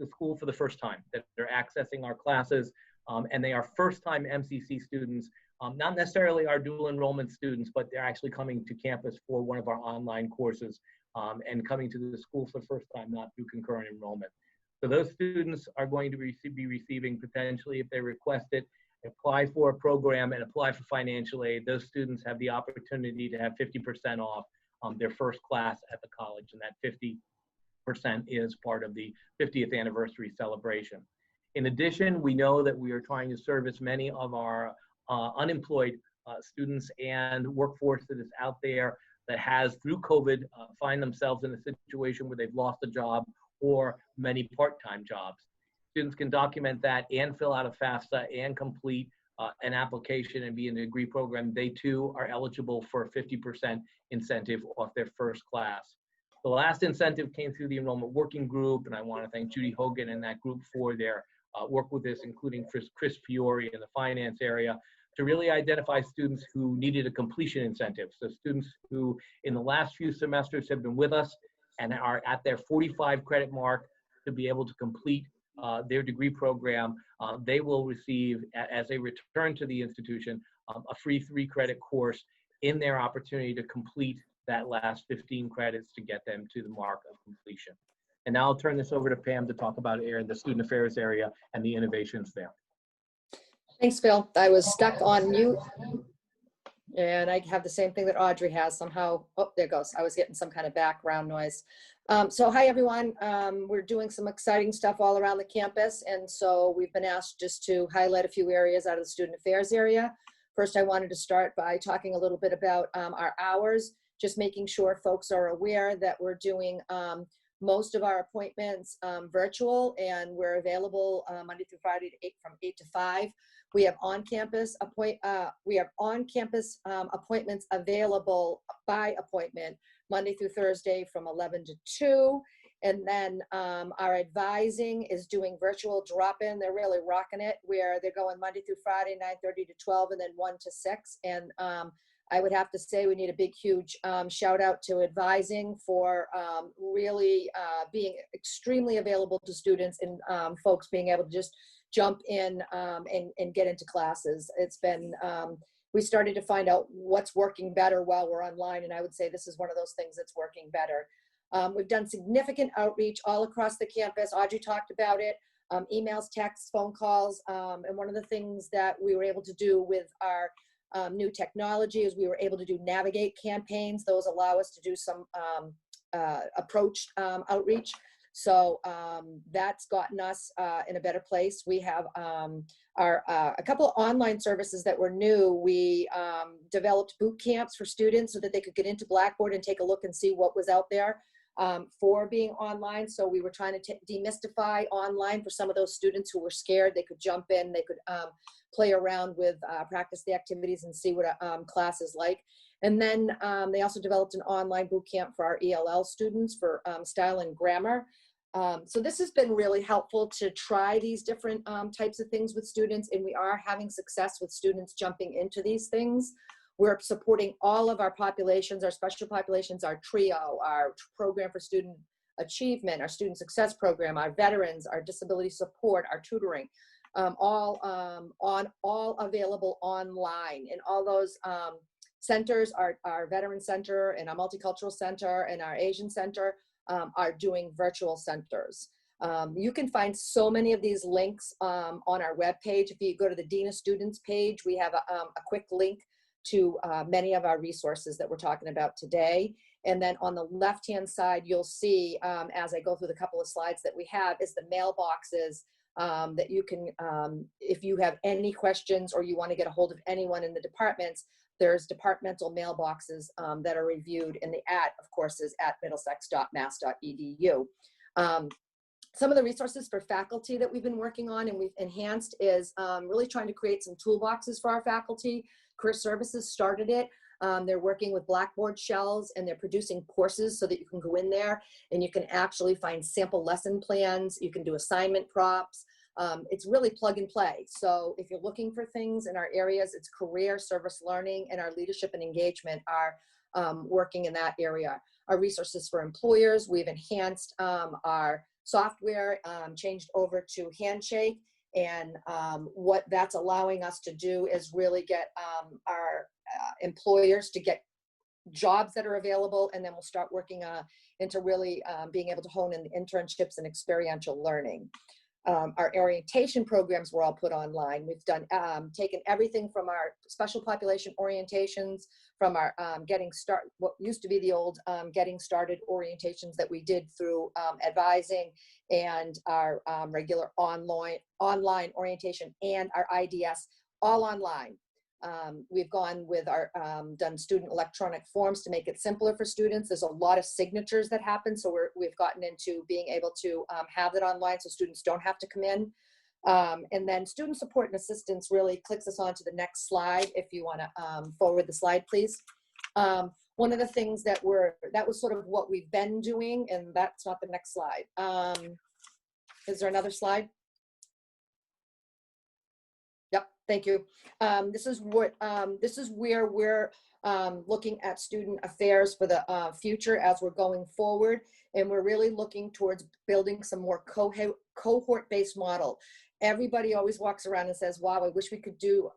school for the first time, that they're accessing our classes, and they are first-time MCC students. Not necessarily our dual enrollment students, but they're actually coming to campus for one of our online courses and coming to the school for the first time, not through concurrent enrollment. So those students are going to be receiving potentially, if they request it, apply for a program and apply for financial aid. Those students have the opportunity to have 50% off their first class at the college, and that 50% is part of the 50th anniversary celebration. In addition, we know that we are trying to service many of our unemployed students and workforce that is out there that has, through COVID, find themselves in a situation where they've lost a job or many part-time jobs. Students can document that and fill out a FAFSA and complete an application and be in the degree program. They too are eligible for a 50% incentive off their first class. The last incentive came through the Enrollment Working Group, and I want to thank Judy Hogan and that group for their work with this, including Chris Fiore in the finance area, to really identify students who needed a completion incentive. So students who in the last few semesters have been with us and are at their 45 credit mark to be able to complete their degree program, they will receive, as they return to the institution, a free 3 credit course in their opportunity to complete that last 15 credits to get them to the mark of completion. And now I'll turn this over to Pam to talk about the student affairs area and the innovations there. Thanks, Phil. I was stuck on mute. And I have the same thing that Audrey has somehow. Oh, there it goes. I was getting some kind of background noise. So hi, everyone. We're doing some exciting stuff all around the campus. And so we've been asked just to highlight a few areas out of the student affairs area. First, I wanted to start by talking a little bit about our hours, just making sure folks are aware that we're doing most of our appointments virtual, and we're available Monday through Friday from 8 to 5. We have on-campus appointments available by appointment Monday through Thursday from 11 to 2. And then our advising is doing virtual drop-in. They're really rocking it, where they're going Monday through Friday, 9:30 to 12, and then 1 to 6. And I would have to say we need a big, huge shout out to advising for really being extremely available to students and folks being able to just jump in and get into classes. It's been, we started to find out what's working better while we're online, and I would say this is one of those things that's working better. We've done significant outreach all across the campus. Audrey talked about it, emails, texts, phone calls, and one of the things that we were able to do with our new technology is we were able to do navigate campaigns. Those allow us to do some approach outreach. So that's gotten us in a better place. We have a couple of online services that were new. We developed boot camps for students so that they could get into Blackboard and take a look and see what was out there for being online. So we were trying to demystify online for some of those students who were scared. They could jump in, they could play around with, practice the activities and see what a class is like. And then they also developed an online boot camp for our ELL students for style and grammar. So this has been really helpful to try these different types of things with students, and we are having success with students jumping into these things. We're supporting all of our populations, our special populations, our TRIO, our program for student achievement, our student success program, our veterans, our disability support, our tutoring, all available online. And all those centers, our veteran center and our multicultural center and our Asian center, are doing virtual centers. You can find so many of these links on our webpage. If you go to the Dean of Students page, we have a quick link to many of our resources that we're talking about today. And then on the left-hand side, you'll see, as I go through the couple of slides that we have, is the mailboxes that you can, if you have any questions or you want to get a hold of anyone in the departments, there's departmental mailboxes that are reviewed, and the of course, is at middlesex.mass.edu. Some of the resources for faculty that we've been working on and we've enhanced is really trying to create some toolboxes for our faculty. Career Services started it. They're working with Blackboard shells, and they're producing courses so that you can go in there and you can actually find sample lesson plans. You can do assignment props. It's really plug and play. So if you're looking for things in our areas, it's career, service learning, and our leadership and engagement are working in that area. Our resources for employers, we've enhanced our software, changed over to Handshake. And what that's allowing us to do is really get our employers to get jobs that are available, and then we'll start working into really being able to hone in the internships and experiential learning. Our orientation programs were all put online. We've done taken everything from our special population orientations, from our what used to be the old getting started orientations that we did through advising, and our regular online orientation, and our IDS, all online. We've gone with our done student electronic forms to make it simpler for students. There's a lot of signatures that happen, so we've gotten into being able to have it online so students don't have to come in. And then student support and assistance really clicks us on to the next slide. If you want to forward the slide, please. One of the things that was sort of what we've been doing, and that's not the next slide. Is there another slide? Yep, thank you. This is where we're looking at student affairs for the future as we're going forward, and we're really looking towards building some more cohort-based model. Everybody always walks around and says, wow, I wish we could do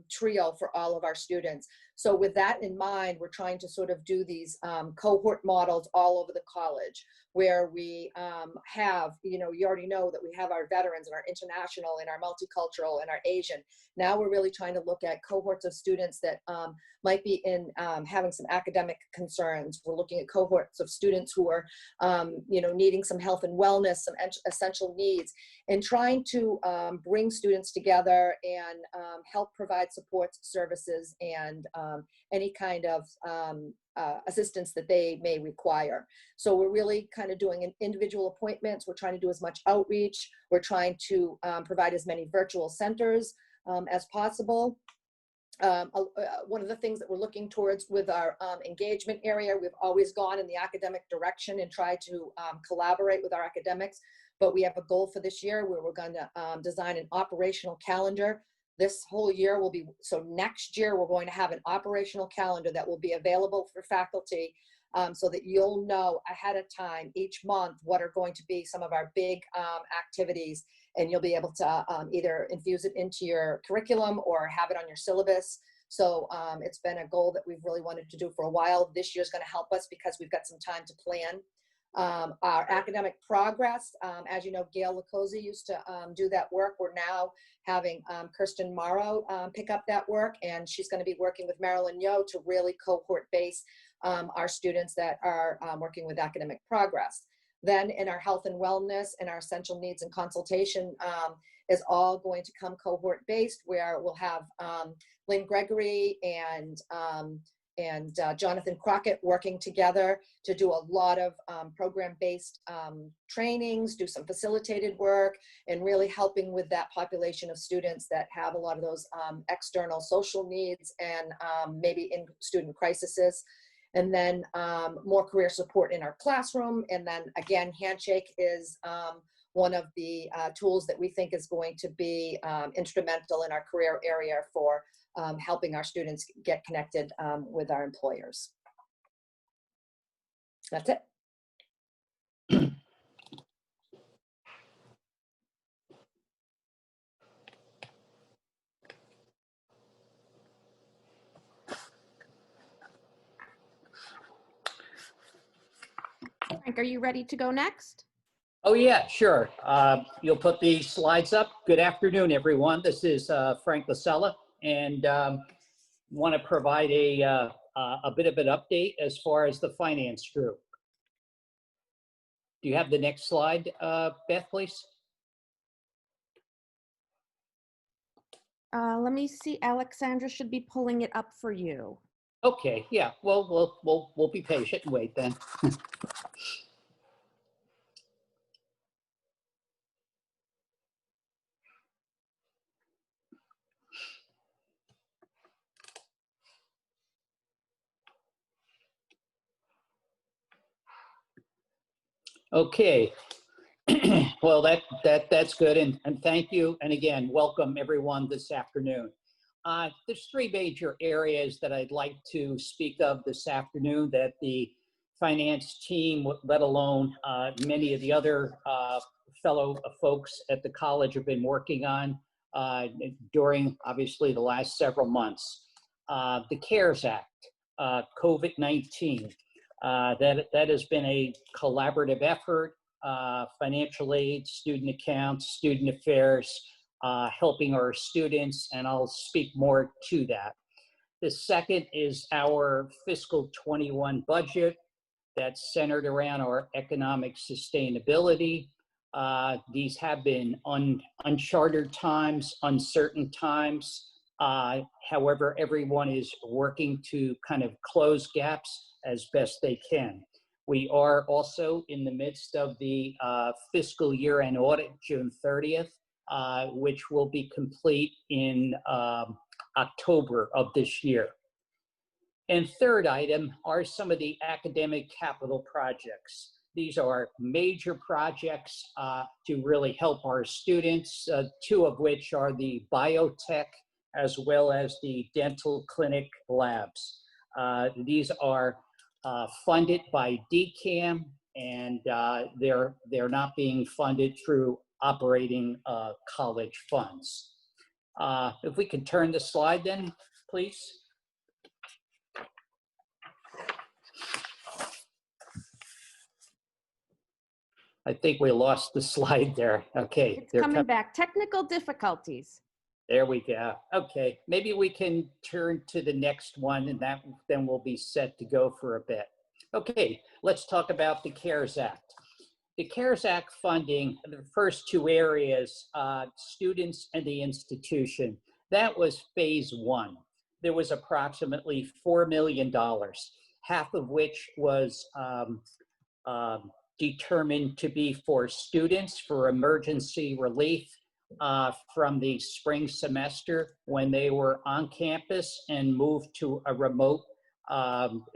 TRIO for all of our students. So with that in mind, we're trying to sort of do these cohort models all over the college, where we have, you already know that we have our veterans and our international and our multicultural and our Asian. Now we're really trying to look at cohorts of students that might be in having some academic concerns. We're looking at cohorts of students who are, needing some health and wellness, some essential needs, and trying to bring students together and help provide supports, services, and any kind of assistance that they may require. So we're really kind of doing individual appointments. We're trying to do as much outreach. We're trying to provide as many virtual centers as possible. One of the things that we're looking towards with our engagement area, we've always gone in the academic direction and tried to collaborate with our academics, but we have a goal for this year where we're going to design an operational calendar. This whole year will be, so next year we're going to have an operational calendar that will be available for faculty so that you'll know ahead of time each month what are going to be some of our big activities, and you'll be able to either infuse it into your curriculum or have it on your syllabus. So it's been a goal that we've really wanted to do for a while. This year's going to help us because we've got some time to plan. Our academic progress, as you know, Gail Lacosi used to do that work. We're now having Kirsten Morrow pick up that work, and she's going to be working with Marilyn Yo to really cohort base our students that are working with academic progress. Then in our health and wellness and our essential needs and consultation is all going to come cohort based, where we'll have Lynn Gregory and Jonathan Crockett working together to do a lot of program-based trainings, do some facilitated work, and really helping with that population of students that have a lot of those external social needs and maybe in student crises. And then more career support in our classroom. And then again, Handshake is one of the tools that we think is going to be instrumental in our career area for helping our students get connected with our employers. That's it. Frank, are you ready to go next? Oh, yeah, sure. You'll put the slides up. Good afternoon, everyone. This is Frank Lasella, and want to provide a bit of an update as far as the finance group. Do you have the next slide, Beth, please? Let me see. Alexandra should be pulling it up for you. Okay, yeah. Well, we'll be patient and wait then. Okay. Well, that's good, and thank you, and again, welcome everyone this afternoon. There's three major areas that I'd like to speak of this afternoon that the finance team, let alone many of the other fellow folks at the college have been working on during, obviously, the last several months. The CARES Act, COVID-19, that has been a collaborative effort. Financial aid, student accounts, student affairs, helping our students, and I'll speak more to that. The second is our fiscal 21 budget that's centered around our economic sustainability. These have been uncharted times, uncertain times. However, everyone is working to kind of close gaps as best they can. We are also in the midst of the fiscal year-end audit, June 30th, which will be complete in October of this year. And third item are some of the academic capital projects. These are major projects to really help our students, two of which are the biotech as well as the dental clinic labs. These are funded by DCAM, and they're not being funded through operating college funds. If we could turn the slide then, please. I think we lost the slide there. Okay. It's coming back. Technical difficulties. There we go. Okay, maybe we can turn to the next one, and then we'll be set to go for a bit. Okay, let's talk about the CARES Act. The CARES Act funding, the first two areas, students and the institution, that was phase one. There was approximately $4 million, half of which was determined to be for students for emergency relief from the spring semester when they were on campus and moved to a remote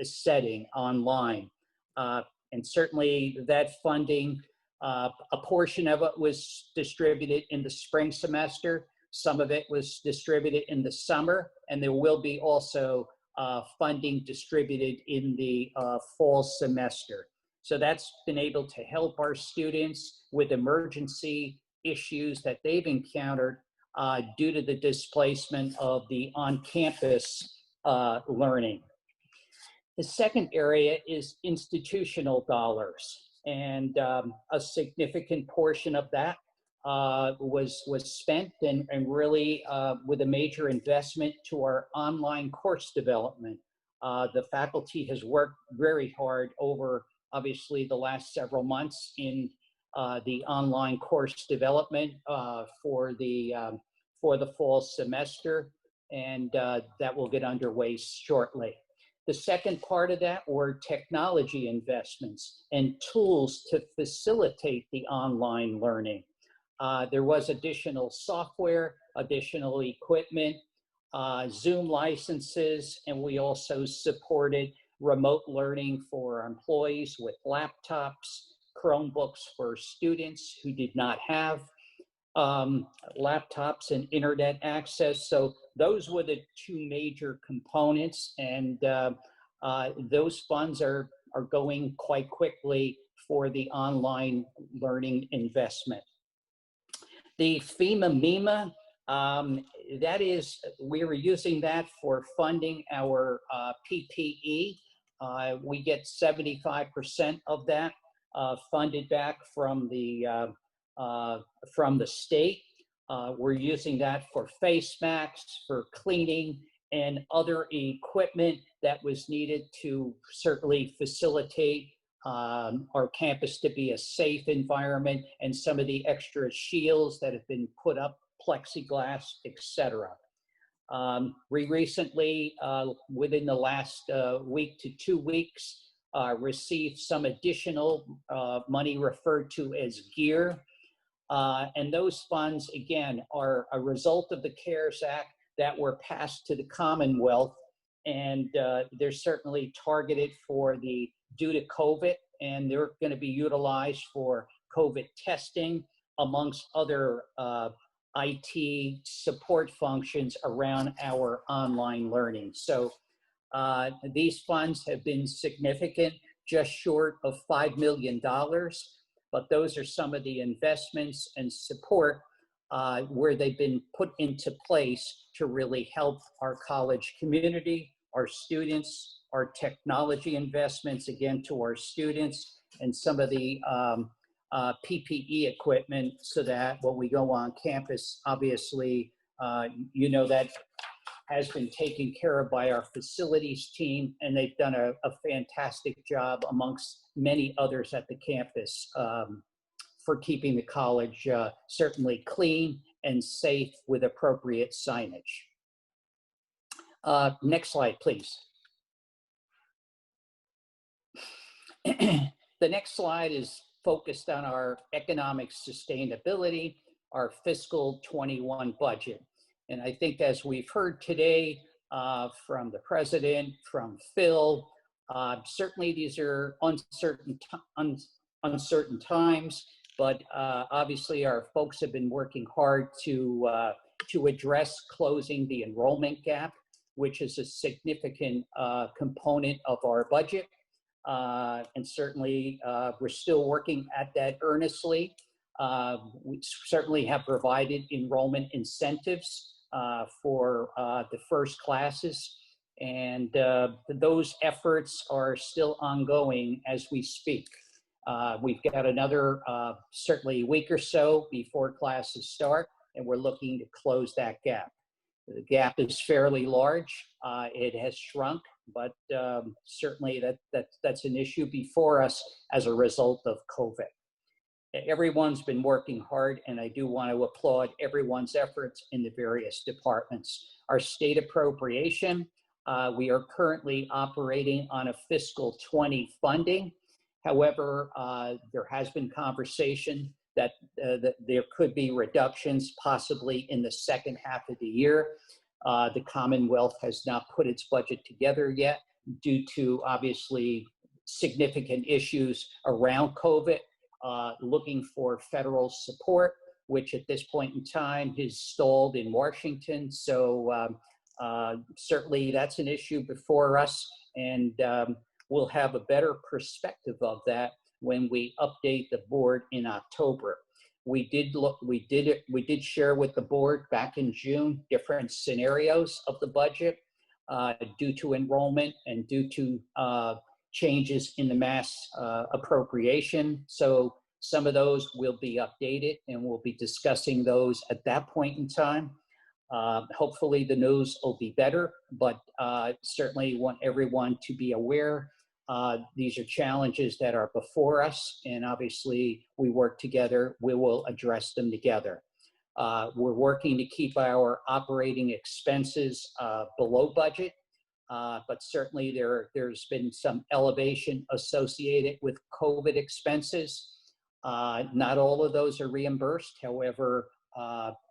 setting online. And certainly that funding, a portion of it was distributed in the spring semester. Some of it was distributed in the summer, and there will be also funding distributed in the fall semester. So that's been able to help our students with emergency issues that they've encountered due to the displacement of the on-campus learning. The second area is institutional dollars, and a significant portion of that was spent and really with a major investment to our online course development. The faculty has worked very hard over, obviously, the last several months in the online course development for the fall semester, and that will get underway shortly. The second part of that were technology investments and tools to facilitate the online learning. There was additional software, additional equipment, Zoom licenses, and we also supported remote learning for our employees with laptops, Chromebooks for students who did not have laptops and internet access. So those were the two major components, and those funds are going quite quickly for the online learning investment. The FEMA-MEMA, that is, we were using that for funding our PPE. We get 75% of that. funded back from the state. We're using that for face masks, for cleaning, and other equipment that was needed to certainly facilitate our campus to be a safe environment, and some of the extra shields that have been put up, plexiglass, etc. We recently, within the last week to 2 weeks, received some additional money referred to as gear. And those funds, again, are a result of the CARES Act that were passed to the Commonwealth. And they're certainly targeted for due to COVID, and they're going to be utilized for COVID testing, amongst other IT support functions around our online learning. So these funds have been significant, just short of $5 million, but those are some of the investments and support where they've been put into place to really help our college community, our students, our technology investments, again, to our students, and some of the PPE equipment, so that when we go on campus, obviously, you know, that has been taken care of by our facilities team, and they've done a fantastic job amongst many others at the campus for keeping the college certainly clean and safe with appropriate signage. Next slide, please. The next slide is focused on our economic sustainability, our fiscal 21 budget. And I think, as we've heard today from the president, from Phil, certainly these are uncertain times, but obviously our folks have been working hard to address closing the enrollment gap, which is a significant component of our budget. And certainly we're still working at that earnestly. We certainly have provided enrollment incentives for the first classes, and those efforts are still ongoing as we speak. We've got another certainly week or so before classes start, and we're looking to close that gap. The gap is fairly large. It has shrunk, but certainly that's an issue before us as a result of COVID. Everyone's been working hard, and I do want to applaud everyone's efforts in the various departments. Our state appropriation, we are currently operating on a fiscal 20 funding. However, there has been conversation that there could be reductions possibly in the second half of the year. The Commonwealth has not put its budget together yet due to obviously significant issues around COVID, looking for federal support, which at this point in time is stalled in Washington. So certainly that's an issue before us, and we'll have a better perspective of that when we update the board in October. We did share with the board back in June different scenarios of the budget due to enrollment and due to changes in the mass appropriation. So some of those will be updated, and we'll be discussing those at that point in time. Hopefully the news will be better, but certainly want everyone to be aware these are challenges that are before us, and obviously we work together, we will address them together. We're working to keep our operating expenses below budget, but certainly there's been some elevation associated with COVID expenses. Not all of those are reimbursed. However,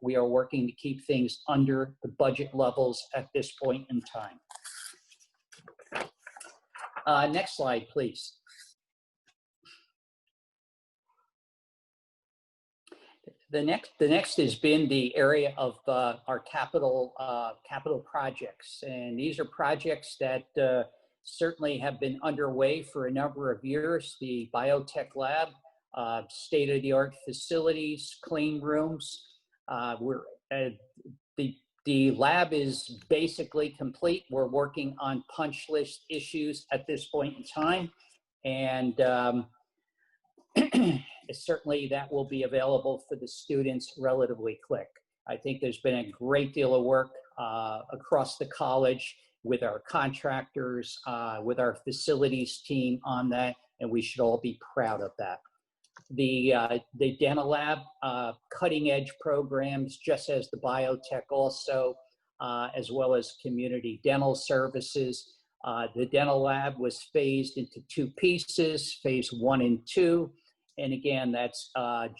we are working to keep things under the budget levels at this point in time. Next slide, please. The next has been the area of our capital projects, and these are projects that certainly have been underway for a number of years. The biotech lab, state-of-the-art facilities, clean rooms. The lab is basically complete. We're working on punch list issues at this point in time, and certainly that will be available for the students relatively quick. I think there's been a great deal of work across the college with our contractors, with our facilities team on that, and we should all be proud of that. The dental lab, cutting edge programs, just as the biotech also, as well as community dental services. The dental lab was phased into 2 pieces, phase 1 and 2. And again, that's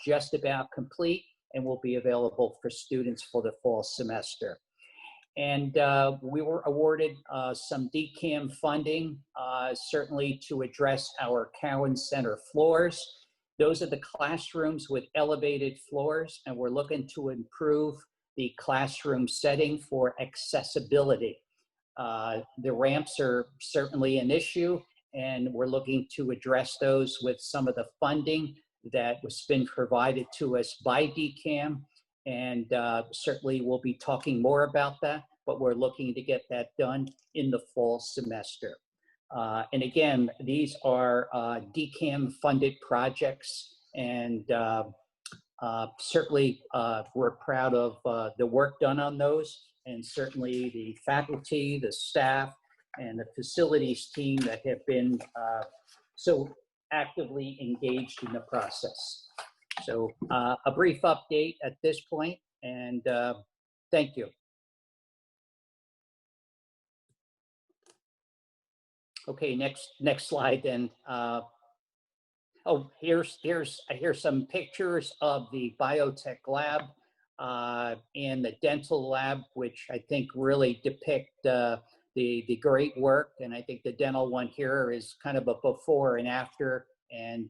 just about complete and will be available for students for the fall semester. And we were awarded some DCAM funding, certainly to address our Cowan Center floors. Those are the classrooms with elevated floors, and we're looking to improve the classroom setting for accessibility. The ramps are certainly an issue, and we're looking to address those with some of the funding that was been provided to us by DCAM. And certainly we'll be talking more about that, but we're looking to get that done in the fall semester. And again, these are DCAM funded projects, and certainly we're proud of the work done on those, and certainly the faculty, the staff, and the facilities team that have been so actively engaged in the process. So a brief update at this point, and thank you. Okay, next slide then. Oh, here's some pictures of the biotech lab and the dental lab, which I think really depict the great work. And I think the dental one here is kind of a before and after. And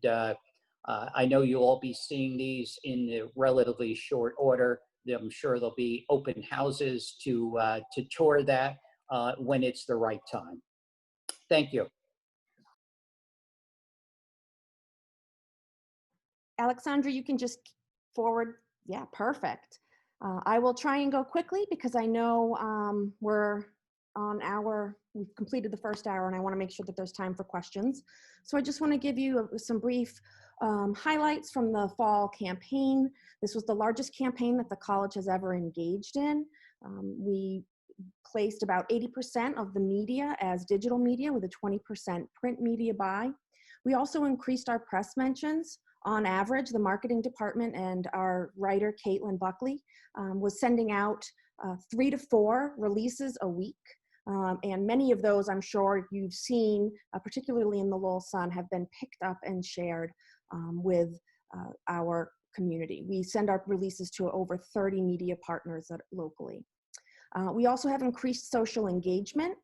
I know you'll all be seeing these in the relatively short order. I'm sure there'll be open houses to tour that when it's the right time. Thank you. Alexandra, you can just forward. Yeah, perfect. I will try and go quickly because I know we've completed the first hour, and I want to make sure that there's time for questions. So I just want to give you some brief highlights from the fall campaign. This was the largest campaign that the college has ever engaged in. We placed about 80% of the media as digital media with a 20% print media buy. We also increased our press mentions. On average, the marketing department and our writer, Caitlin Buckley, was sending out 3 to 4 releases a week. And many of those, I'm sure you've seen, particularly in the Lowell Sun, have been picked up and shared with our community. We send our releases to over 30 media partners locally. We also have increased social engagement.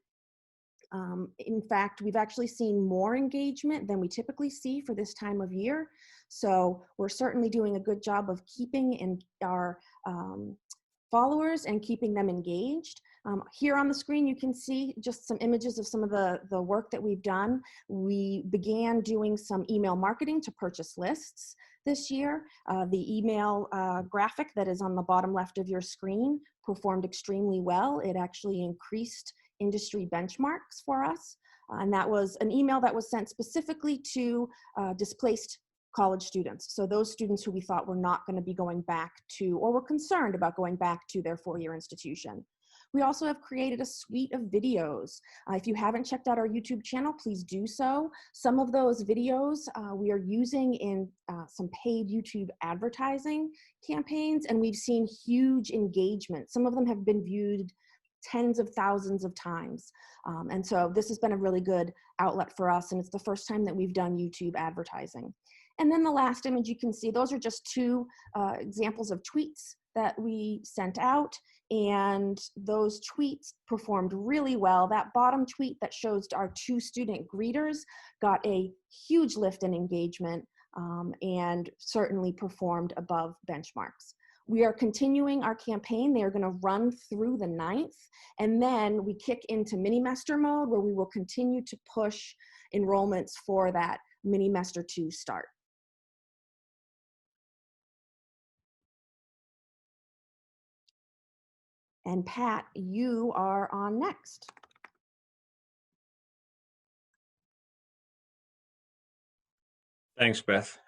In fact, we've actually seen more engagement than we typically see for this time of year. So we're certainly doing a good job of keeping in our followers and keeping them engaged. Here on the screen, you can see just some images of some of the work that we've done. We began doing some email marketing to purchase lists this year. The email graphic that is on the bottom left of your screen performed extremely well. It actually increased industry benchmarks for us. And that was an email that was sent specifically to displaced college students. So those students who we thought were not going to be going back to, or were concerned about going back to their 4-year institution. We also have created a suite of videos. If you haven't checked out our YouTube channel, please do so. Some of those videos we are using in some paid YouTube advertising campaigns, and we've seen huge engagement. Some of them have been viewed tens of thousands of times. And so this has been a really good outlet for us, and it's the first time that we've done YouTube advertising. And then the last image you can see, those are just 2 examples of tweets that we sent out, and those tweets performed really well. That bottom tweet that shows our 2 student greeters got a huge lift in engagement and certainly performed above benchmarks. We are continuing our campaign. They are going to run through the 9th, and then we kick into mini-mester mode where we will continue to push enrollments for that mini-mester 2 start. And Pat, you are on next. Thanks, Beth.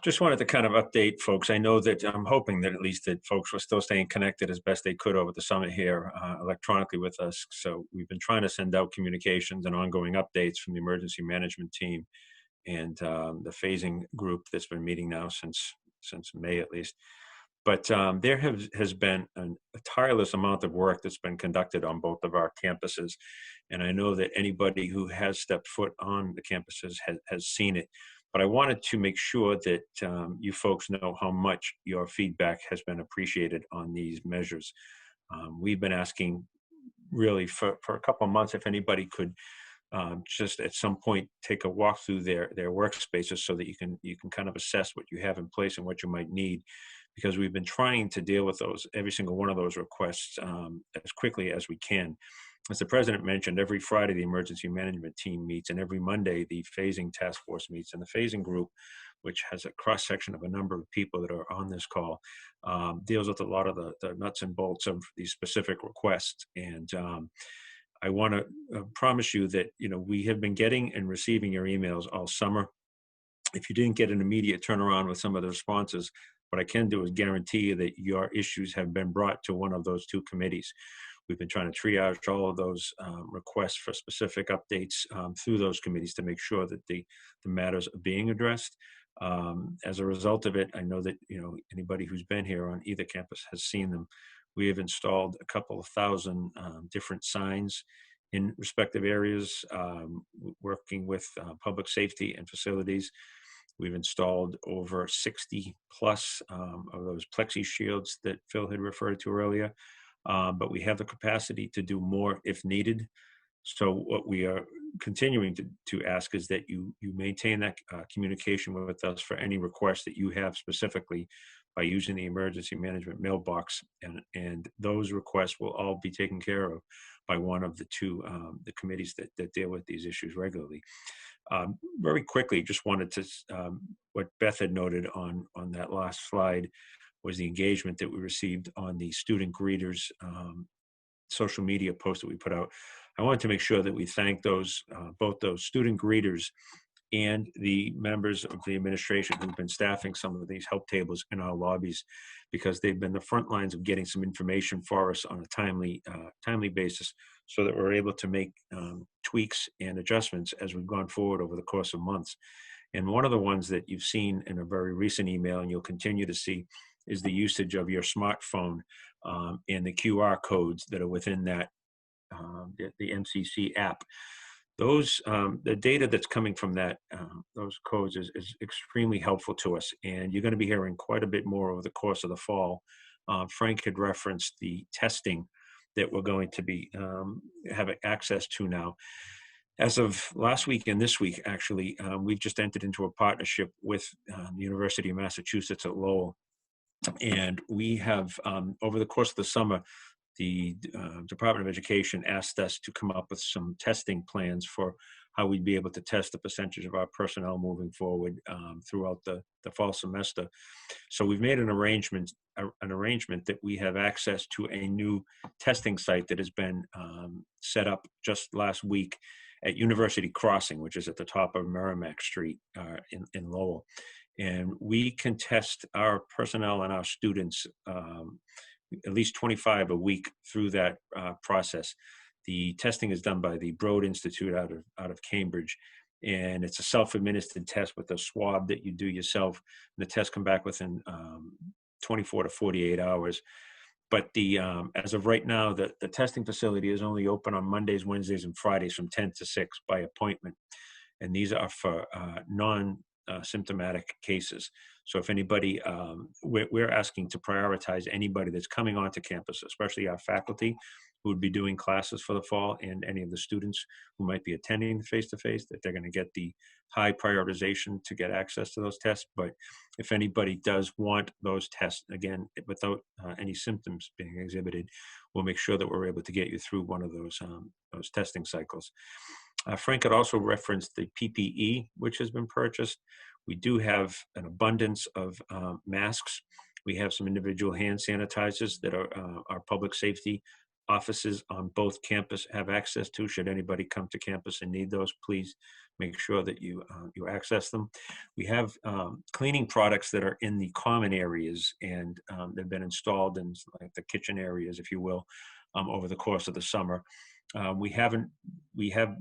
Just wanted to kind of update folks. I know that I'm hoping that at least that folks were still staying connected as best they could over the summit here electronically with us. So we've been trying to send out communications and ongoing updates from the emergency management team and the phasing group that's been meeting now since May at least. But there has been a tireless amount of work that's been conducted on both of our campuses. And I know that anybody who has stepped foot on the campuses has seen it. But I wanted to make sure that you folks know how much your feedback has been appreciated on these measures. We've been asking really for a couple of months if anybody could just at some point take a walk through their workspaces so that you can kind of assess what you have in place and what you might need, because we've been trying to deal with every single one of those requests as quickly as we can. As the president mentioned, every Friday the emergency management team meets, and every Monday the phasing task force meets. And the phasing group, which has a cross section of a number of people that are on this call, deals with a lot of the nuts and bolts of these specific requests. And I want to promise you that we have been getting and receiving your emails all summer. If you didn't get an immediate turnaround with some of the responses, what I can do is guarantee you that your issues have been brought to one of those two committees. We've been trying to triage all of those requests for specific updates through those committees to make sure that the matters are being addressed. As a result of it, I know that anybody who's been here on either campus has seen them. We have installed a couple of thousand different signs in respective areas, working with public safety and facilities. We've installed over 60 plus of those plexi shields that Phil had referred to earlier. But we have the capacity to do more if needed. So what we are continuing to ask is that you maintain that communication with us for any requests that you have specifically by using the emergency management mailbox, and those requests will all be taken care of by one of the two the committees that deal with these issues regularly. Very quickly, just wanted to what Beth had noted on that last slide was the engagement that we received on the student greeters social media post that we put out. I wanted to make sure that we thank those both those student greeters and the members of the administration who've been staffing some of these help tables in our lobbies, because they've been the front lines of getting some information for us on a timely basis, so that we're able to make tweaks and adjustments as we've gone forward over the course of months. And one of the ones that you've seen in a very recent email, and you'll continue to see, is the usage of your smartphone and the QR codes that are within that, the MCC app. Those, the data that's coming from that, those codes is extremely helpful to us. And you're going to be hearing quite a bit more over the course of the fall. Frank had referenced the testing that we're going to be having access to now. As of last week and this week, actually, we've just entered into a partnership with the University of Massachusetts at Lowell. And we have, over the course of the summer, the Department of Education asked us to come up with some testing plans for how we'd be able to test the percentage of our personnel moving forward throughout the fall semester. So we've made an arrangement that we have access to a new testing site that has been set up just last week at University Crossing, which is at the top of Merrimack Street in Lowell. And we can test our personnel and our students at least 25 a week through that process. The testing is done by the Broad Institute out of Cambridge, and it's a self-administered test with a swab that you do yourself. And the tests come back within 24 to 48 hours. But as of right now, the testing facility is only open on Mondays, Wednesdays, and Fridays from 10 to 6 by appointment. And these are for non-symptomatic cases. So if anybody, we're asking to prioritize anybody that's coming onto campus, especially our faculty who would be doing classes for the fall, and any of the students who might be attending face-to-face, that they're going to get the high prioritization to get access to those tests. But if anybody does want those tests, again, without any symptoms being exhibited, we'll make sure that we're able to get you through one of those testing cycles. Frank had also referenced the PPE, which has been purchased. We do have an abundance of masks. We have some individual hand sanitizers that are our public safety offices on both campus have access to. Should anybody come to campus and need those, please make sure that you access them. We have cleaning products that are in the common areas, and they've been installed in like the kitchen areas, if you will, over the course of the summer. We have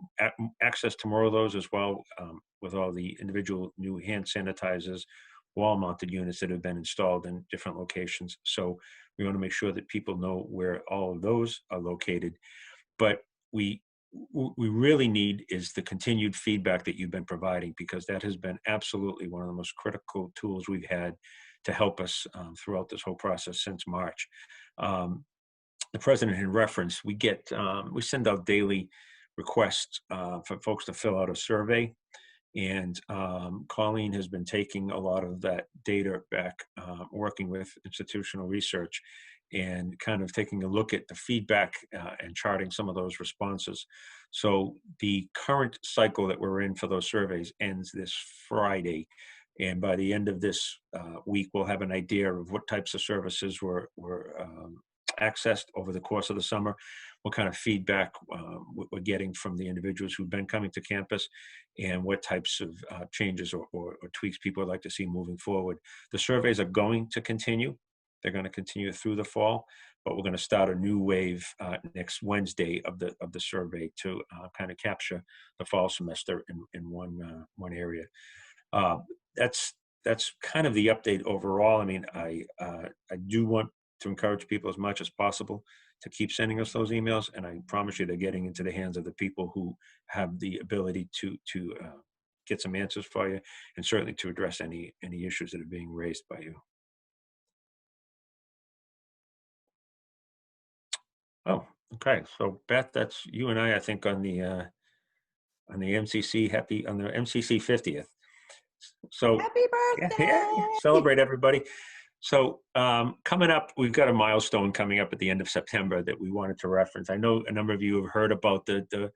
access to more of those as well, with all the individual new hand sanitizers, wall-mounted units that have been installed in different locations. So we want to make sure that people know where all of those are located. But we really need is the continued feedback that you've been providing, because that has been absolutely one of the most critical tools we've had to help us throughout this whole process since March. The president had referenced, we send out daily requests for folks to fill out a survey. And Colleen has been taking a lot of that data back, working with institutional research and kind of taking a look at the feedback and charting some of those responses. So the current cycle that we're in for those surveys ends this Friday. And by the end of this week, we'll have an idea of what types of services were accessed over the course of the summer, what kind of feedback we're getting from the individuals who've been coming to campus, and what types of changes or tweaks people would like to see moving forward. The surveys are going to continue. They're going to continue through the fall, but we're going to start a new wave next Wednesday of the survey to kind of capture the fall semester in one area. That's kind of the update overall. I mean, I do want to encourage people as much as possible to keep sending us those emails, and I promise you they're getting into the hands of the people who have the ability to get some answers for you, and certainly to address any issues that are being raised by you. Oh, okay. So Beth, that's you and I think on the MCC on the MCC 50th. So Happy birthday! Yeah, celebrate everybody. So coming up, we've got a milestone coming up at the end of September that we wanted to reference. I know a number of you have heard about the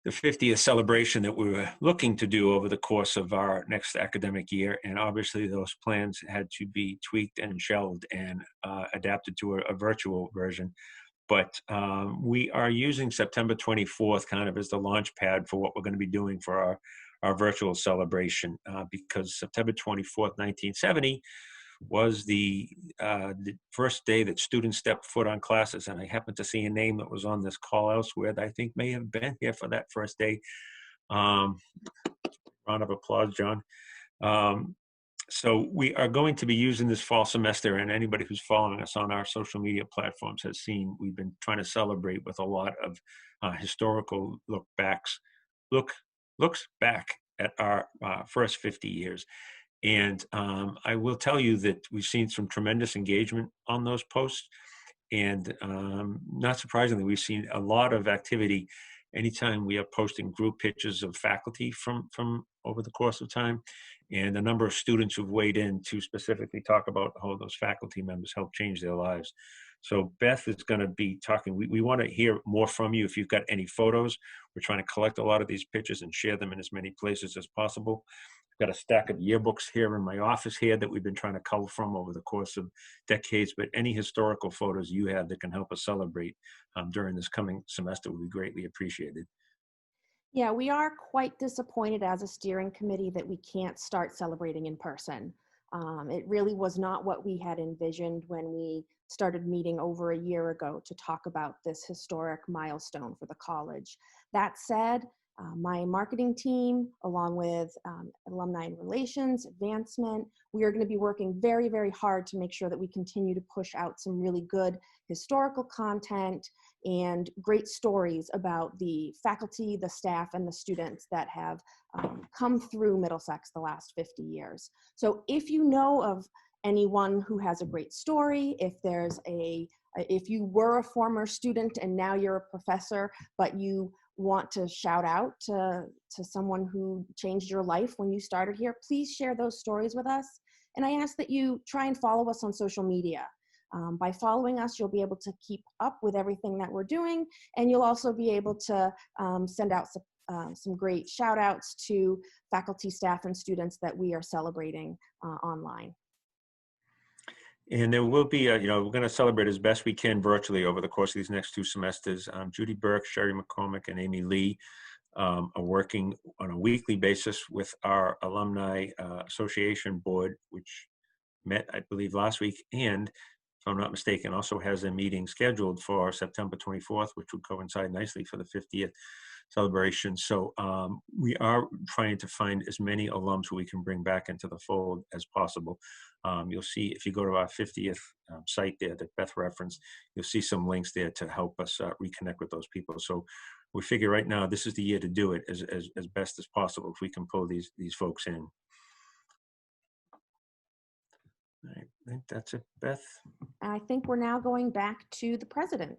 50th celebration that we were looking to do over the course of our next academic year. And obviously those plans had to be tweaked and shelved and adapted to a virtual version. But we are using September 24th kind of as the launch pad for what we're going to be doing for our virtual celebration, because September 24th, 1970 was the first day that students stepped foot on classes. And I happened to see a name that was on this call elsewhere that I think may have been here for that first day. Round of applause, John. So we are going to be using this fall semester, and anybody who's following us on our social media platforms has seen we've been trying to celebrate with a lot of historical looks back at our first 50 years. And I will tell you that we've seen some tremendous engagement on those posts. And not surprisingly, we've seen a lot of activity anytime we are posting group pictures of faculty from over the course of time, and a number of students who've weighed in to specifically talk about how those faculty members help change their lives. So Beth is going to be talking. We want to hear more from you. If you've got any photos, we're trying to collect a lot of these pictures and share them in as many places as possible. I've got a stack of yearbooks here in my office here that we've been trying to cull from over the course of decades, but any historical photos you have that can help us celebrate during this coming semester would be greatly appreciated. Yeah, we are quite disappointed as a steering committee that we can't start celebrating in person. It really was not what we had envisioned when we started meeting over a year ago to talk about this historic milestone for the college. That said, my marketing team, along with alumni relations, advancement, we are going to be working very, very hard to make sure that we continue to push out some really good historical content and great stories about the faculty, the staff, and the students that have come through Middlesex the last 50 years. So if you know of anyone who has a great story, if you were a former student and now you're a professor, but you want to shout out to someone who changed your life when you started here, please share those stories with us. And I ask that you try and follow us on social media. By following us, you'll be able to keep up with everything that we're doing, and you'll also be able to send out some great shout outs to faculty, staff, and students that we are celebrating online. And there will be, we're going to celebrate as best we can virtually over the course of these next 2 semesters. Judy Burke, Sherry McCormick, and Amy Lee are working on a weekly basis with our Alumni Association Board, which met, I believe, last week, and if I'm not mistaken, also has a meeting scheduled for September 24th, which would coincide nicely for the 50th celebration. So we are trying to find as many alums who we can bring back into the fold as possible. You'll see, if you go to our 50th site there that Beth referenced, you'll see some links there to help us reconnect with those people. So we figure right now, this is the year to do it as best as possible if we can pull these folks in. I think that's it, Beth. I think we're now going back to the president.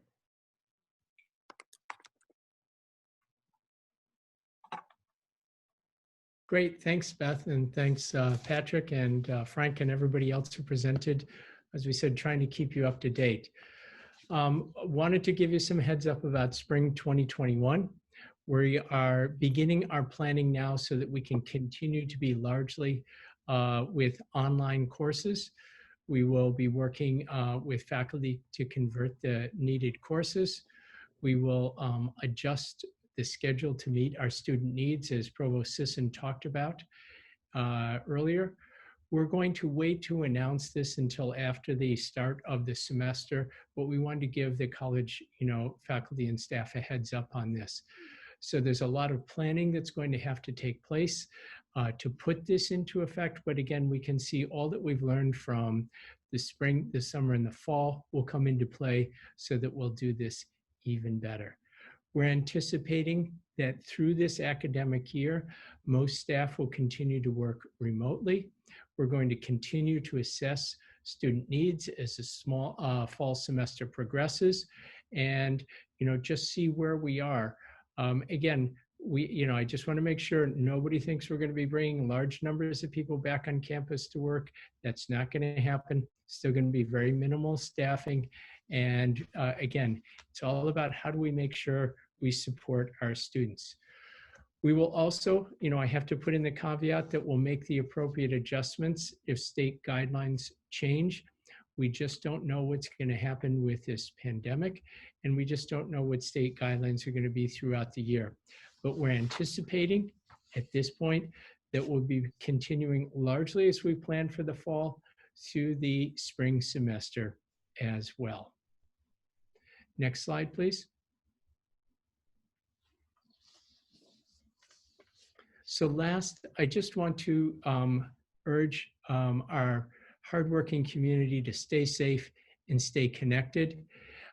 Great, thanks, Beth, and thanks, Patrick and Frank and everybody else who presented. As we said, trying to keep you up to date. Wanted to give you some heads up about spring 2021. We are beginning our planning now so that we can continue to be largely with online courses. We will be working with faculty to convert the needed courses. We will adjust the schedule to meet our student needs, as Provost Sisson talked about earlier. We're going to wait to announce this until after the start of the semester, but we wanted to give the college, faculty and staff a heads up on this. So there's a lot of planning that's going to have to take place to put this into effect. But again, we can see all that we've learned from the spring, the summer, and the fall will come into play so that we'll do this even better. We're anticipating that through this academic year, most staff will continue to work remotely. We're going to continue to assess student needs as the small fall semester progresses, and just see where we are. Again, I just want to make sure nobody thinks we're going to be bringing large numbers of people back on campus to work. That's not going to happen. Still going to be very minimal staffing. And again, it's all about how do we make sure we support our students. We will also, I have to put in the caveat that we'll make the appropriate adjustments if state guidelines change. We just don't know what's going to happen with this pandemic, and we just don't know what state guidelines are going to be throughout the year. But we're anticipating at this point that we'll be continuing largely as we plan for the fall through the spring semester as well. Next slide, please. So last, I just want to urge our hardworking community to stay safe and stay connected.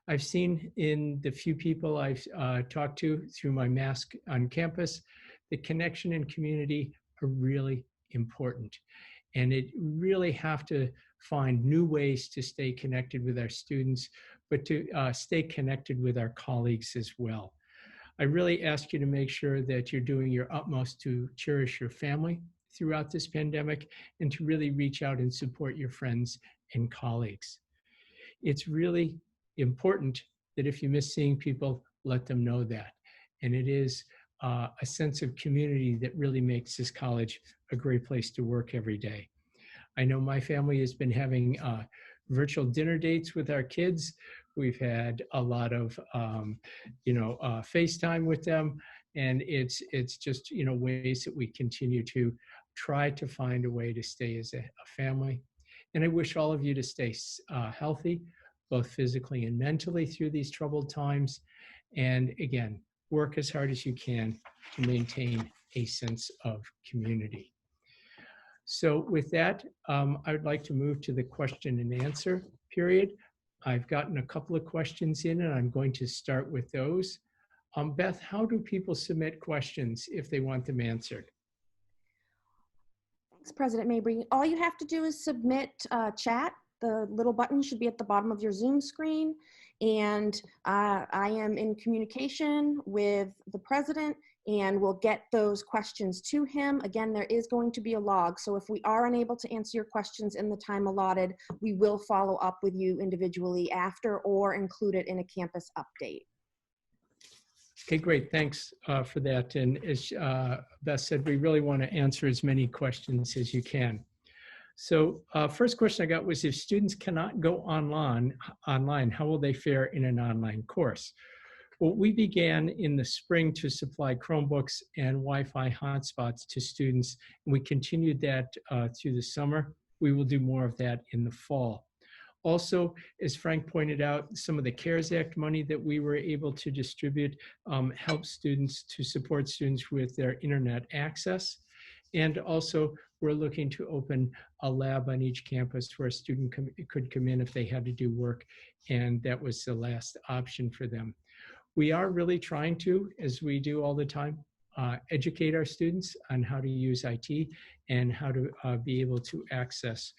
I've seen in the few people I've talked to through my mask on campus, the connection and community are really important. And it really have to find new ways to stay connected with our students, but to stay connected with our colleagues as well. I really ask you to make sure that you're doing your utmost to cherish your family throughout this pandemic and to really reach out and support your friends and colleagues. It's really important that if you miss seeing people, let them know that. And it is a sense of community that really makes this college a great place to work every day. I know my family has been having virtual dinner dates with our kids. We've had a lot of, FaceTime with them, and it's just, ways that we continue to try to find a way to stay as a family. And I wish all of you to stay healthy, both physically and mentally through these troubled times. And again, work as hard as you can to maintain a sense of community. So with that, I would like to move to the question and answer period. I've gotten a couple of questions in, and I'm going to start with those. Beth, how do people submit questions if they want them answered? Thanks, President Mabry. All you have to do is submit chat. The little button should be at the bottom of your Zoom screen. And I am in communication with the president, and we'll get those questions to him. Again, there is going to be a log. So if we are unable to answer your questions in the time allotted, we will follow up with you individually after or include it in a campus update. Okay, great. Thanks for that. And as Beth said, we really want to answer as many questions as you can. So first question I got was, if students cannot go online, how will they fare in an online course? Well, we began in the spring to supply Chromebooks and Wi-Fi hotspots to students, and we continued that through the summer. We will do more of that in the fall. Also, as Frank pointed out, some of the CARES Act money that we were able to distribute helps students to support students with their internet access. And also, we're looking to open a lab on each campus where a student could come in if they had to do work, and that was the last option for them. We are really trying to, as we do all the time, educate our students on how to use IT and how to be able to access.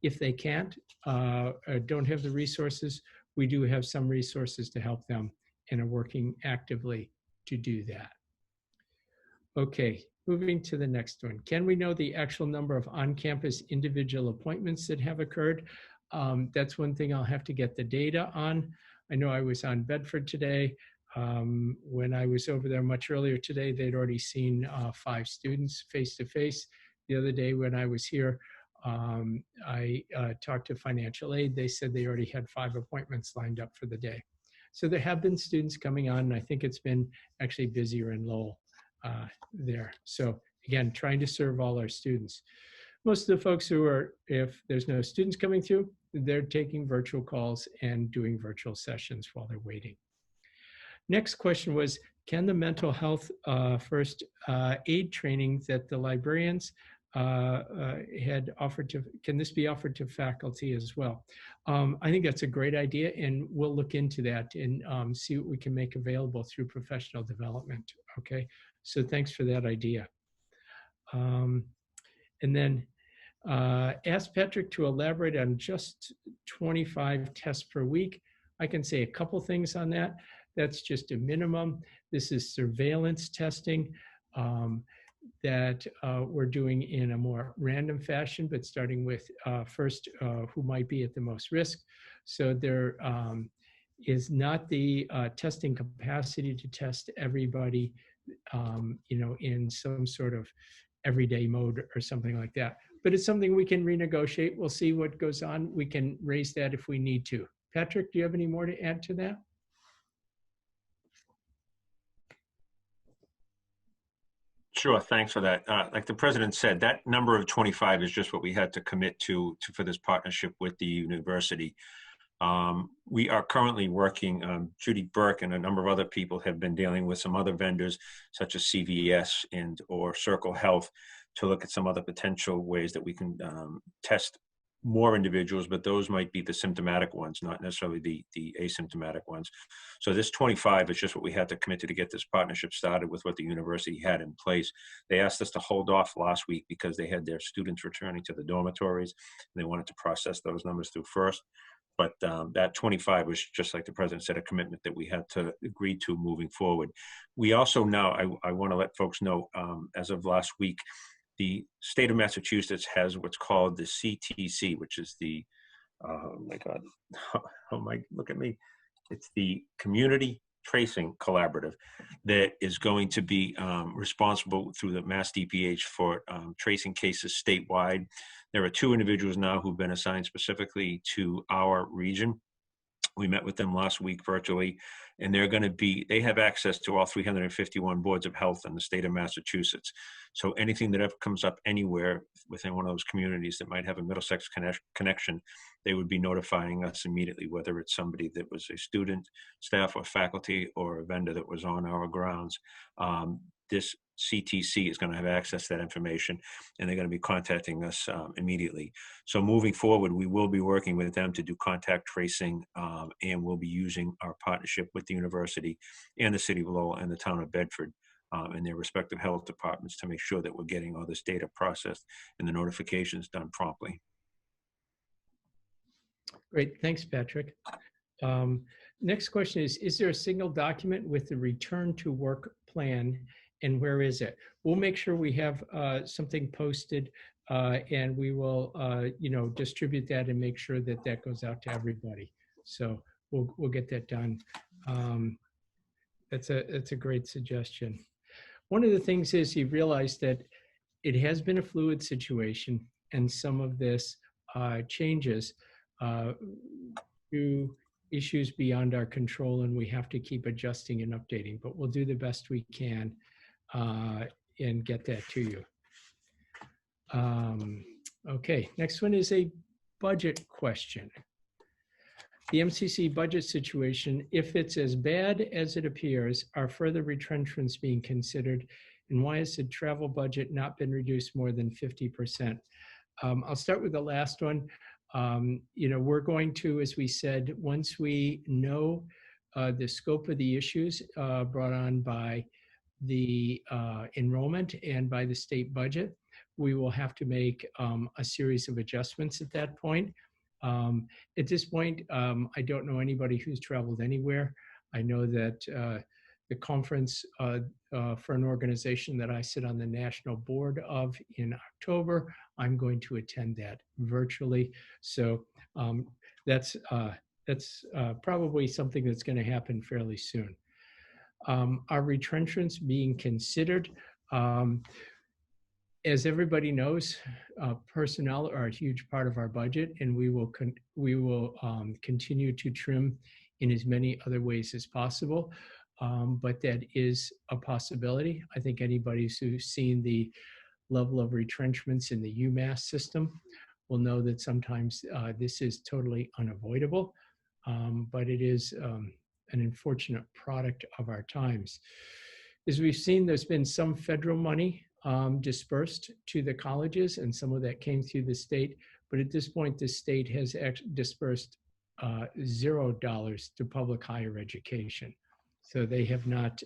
If they can't, don't have the resources, we do have some resources to help them and are working actively to do that. Okay, moving to the next one. Can we know the actual number of on-campus individual appointments that have occurred? That's one thing I'll have to get the data on. I know I was on Bedford today. When I was over there much earlier today, they'd already seen 5 students face-to-face. The other day when I was here, I talked to financial aid. They said they already had 5 appointments lined up for the day. So there have been students coming on, and I think it's been actually busier in Lowell there. So again, trying to serve all our students. Most of the folks who are, if there's no students coming through, they're taking virtual calls and doing virtual sessions while they're waiting. Next question was, can the mental health first aid training that the librarians had offered to, can this be offered to faculty as well? I think that's a great idea, and we'll look into that and see what we can make available through professional development, okay? So thanks for that idea. And then ask Patrick to elaborate on just 25 tests per week. I can say a couple things on that. That's just a minimum. This is surveillance testing that we're doing in a more random fashion, but starting with first who might be at the most risk. So there is not the testing capacity to test everybody, you know, in some sort of everyday mode or something like that. But it's something we can renegotiate. We'll see what goes on. We can raise that if we need to. Patrick, do you have any more to add to that? Sure, thanks for that. Like the president said, that number of 25 is just what we had to commit to for this partnership with the university. We are currently working, Judy Burke and a number of other people have been dealing with some other vendors such as CVS and or Circle Health to look at some other potential ways that we can test more individuals, but those might be the symptomatic ones, not necessarily the asymptomatic ones. So this 25 is just what we had to commit to get this partnership started with what the university had in place. They asked us to hold off last week because they had their students returning to the dormitories, and they wanted to process those numbers through first. But that 25 was, just like the president said, a commitment that we had to agree to moving forward. We also now, I want to let folks know, as of last week, the state of Massachusetts has what's called the CTC, which is the, oh my God, oh my, look at me. It's the Community Tracing Collaborative that is going to be responsible through the Mass DPH for tracing cases statewide. There are 2 individuals now who've been assigned specifically to our region. We met with them last week virtually, and they're going to be, they have access to all 351 boards of health in the state of Massachusetts. So anything that ever comes up anywhere within one of those communities that might have a Middlesex connection, they would be notifying us immediately, whether it's somebody that was a student, staff, or faculty, or a vendor that was on our grounds. This CTC is going to have access to that information, and they're going to be contacting us immediately. So moving forward, we will be working with them to do contact tracing, and we'll be using our partnership with the university and the city of Lowell and the town of Bedford and their respective health departments to make sure that we're getting all this data processed and the notifications done promptly. Great, thanks, Patrick. Next question is there a single document with the return to work plan, and where is it? We'll make sure we have something posted, and we will, you know, distribute that and make sure that that goes out to everybody. So we'll get that done. That's a great suggestion. One of the things is you realize that it has been a fluid situation. and some of this changes to issues beyond our control, and we have to keep adjusting and updating, but we'll do the best we can and get that to you. Okay, next one is a budget question. The MCC budget situation, if it's as bad as it appears, are further retrenchments being considered? And why has the travel budget not been reduced more than 50%? I'll start with the last one. We're going to, as we said, once we know the scope of the issues brought on by the enrollment and by the state budget, we will have to make a series of adjustments at that point. At this point, I don't know anybody who's traveled anywhere. I know that the conference for an organization that I sit on the national board of in October, I'm going to attend that virtually. So that's probably something that's going to happen fairly soon. Are retrenchments being considered? As everybody knows, personnel are a huge part of our budget, and we will continue to trim in as many other ways as possible. But that is a possibility. I think anybody who's seen the level of retrenchments in the UMass system will know that sometimes this is totally unavoidable, but it is an unfortunate product of our times. As we've seen, there's been some federal money dispersed to the colleges, and some of that came through the state. But at this point, the state has dispersed $0 to public higher education. So they have not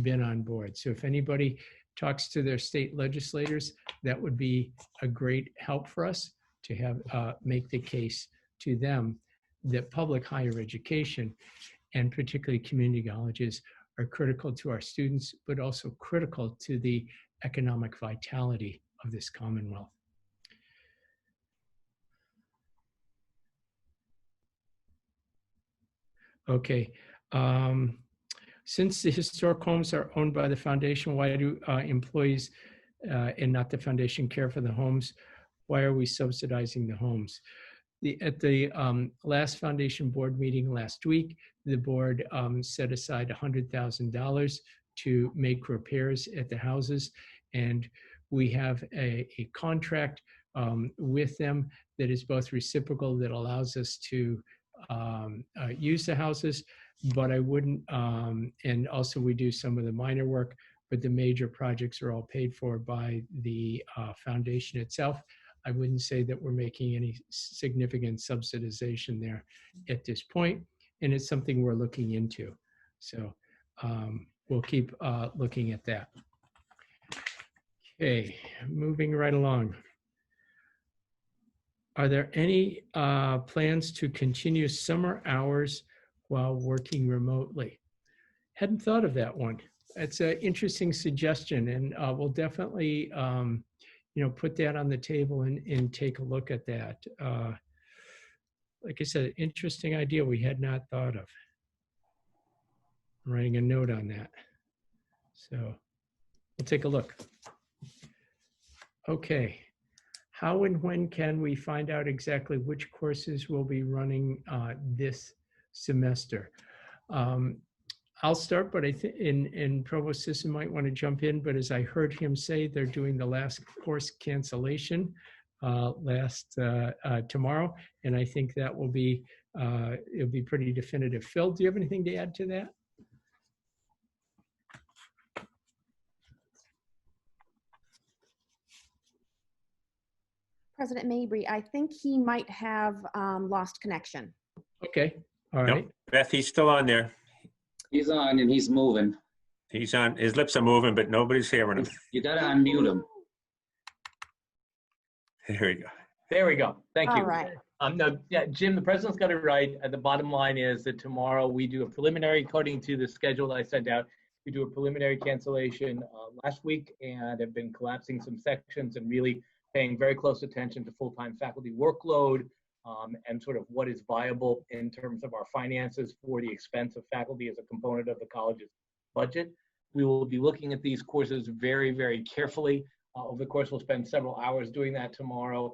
been on board. So if anybody talks to their state legislators, that would be a great help for us to have make the case to them that public higher education, and particularly community colleges, are critical to our students, but also critical to the economic vitality of this Commonwealth. Okay. Since the historic homes are owned by the foundation, why do employees and not the foundation care for the homes? Why are we subsidizing the homes? At the last foundation board meeting last week, the board set aside $100,000 to make repairs at the houses. And we have a contract with them that is both reciprocal, that allows us to use the houses, but I wouldn't, and also we do some of the minor work, but the major projects are all paid for by the foundation itself. I wouldn't say that we're making any significant subsidization there at this point, and it's something we're looking into. So we'll keep looking at that. Okay, moving right along. Are there any plans to continue summer hours while working remotely? Hadn't thought of that one. That's an interesting suggestion, and we'll definitely put that on the table and take a look at that. Like I said, interesting idea we had not thought of. I'm writing a note on that. So we'll take a look. Okay. How and when can we find out exactly which courses we'll be running this semester? I'll start, but I think in Provost Sisson might want to jump in, but as I heard him say, they're doing the last course cancellation tomorrow, and I think that will be, it'll be pretty definitive. Phil, do you have anything to add to that? President Mabry, I think he might have lost connection. Okay, all right. Nope. Beth, he's still on there. He's on and he's moving. He's on, his lips are moving, but nobody's hearing him. You gotta unmute him. There we go. There we go. Thank you. All right. No, yeah, Jim, the president's got it right. The bottom line is that tomorrow we do a preliminary, according to the schedule that I sent out, we do a preliminary cancellation last week, and have been collapsing some sections and really paying very close attention to full-time faculty workload and sort of what is viable in terms of our finances for the expense of faculty as a component of the college's budget. We will be looking at these courses very, very carefully. over the course. We'll spend several hours doing that tomorrow.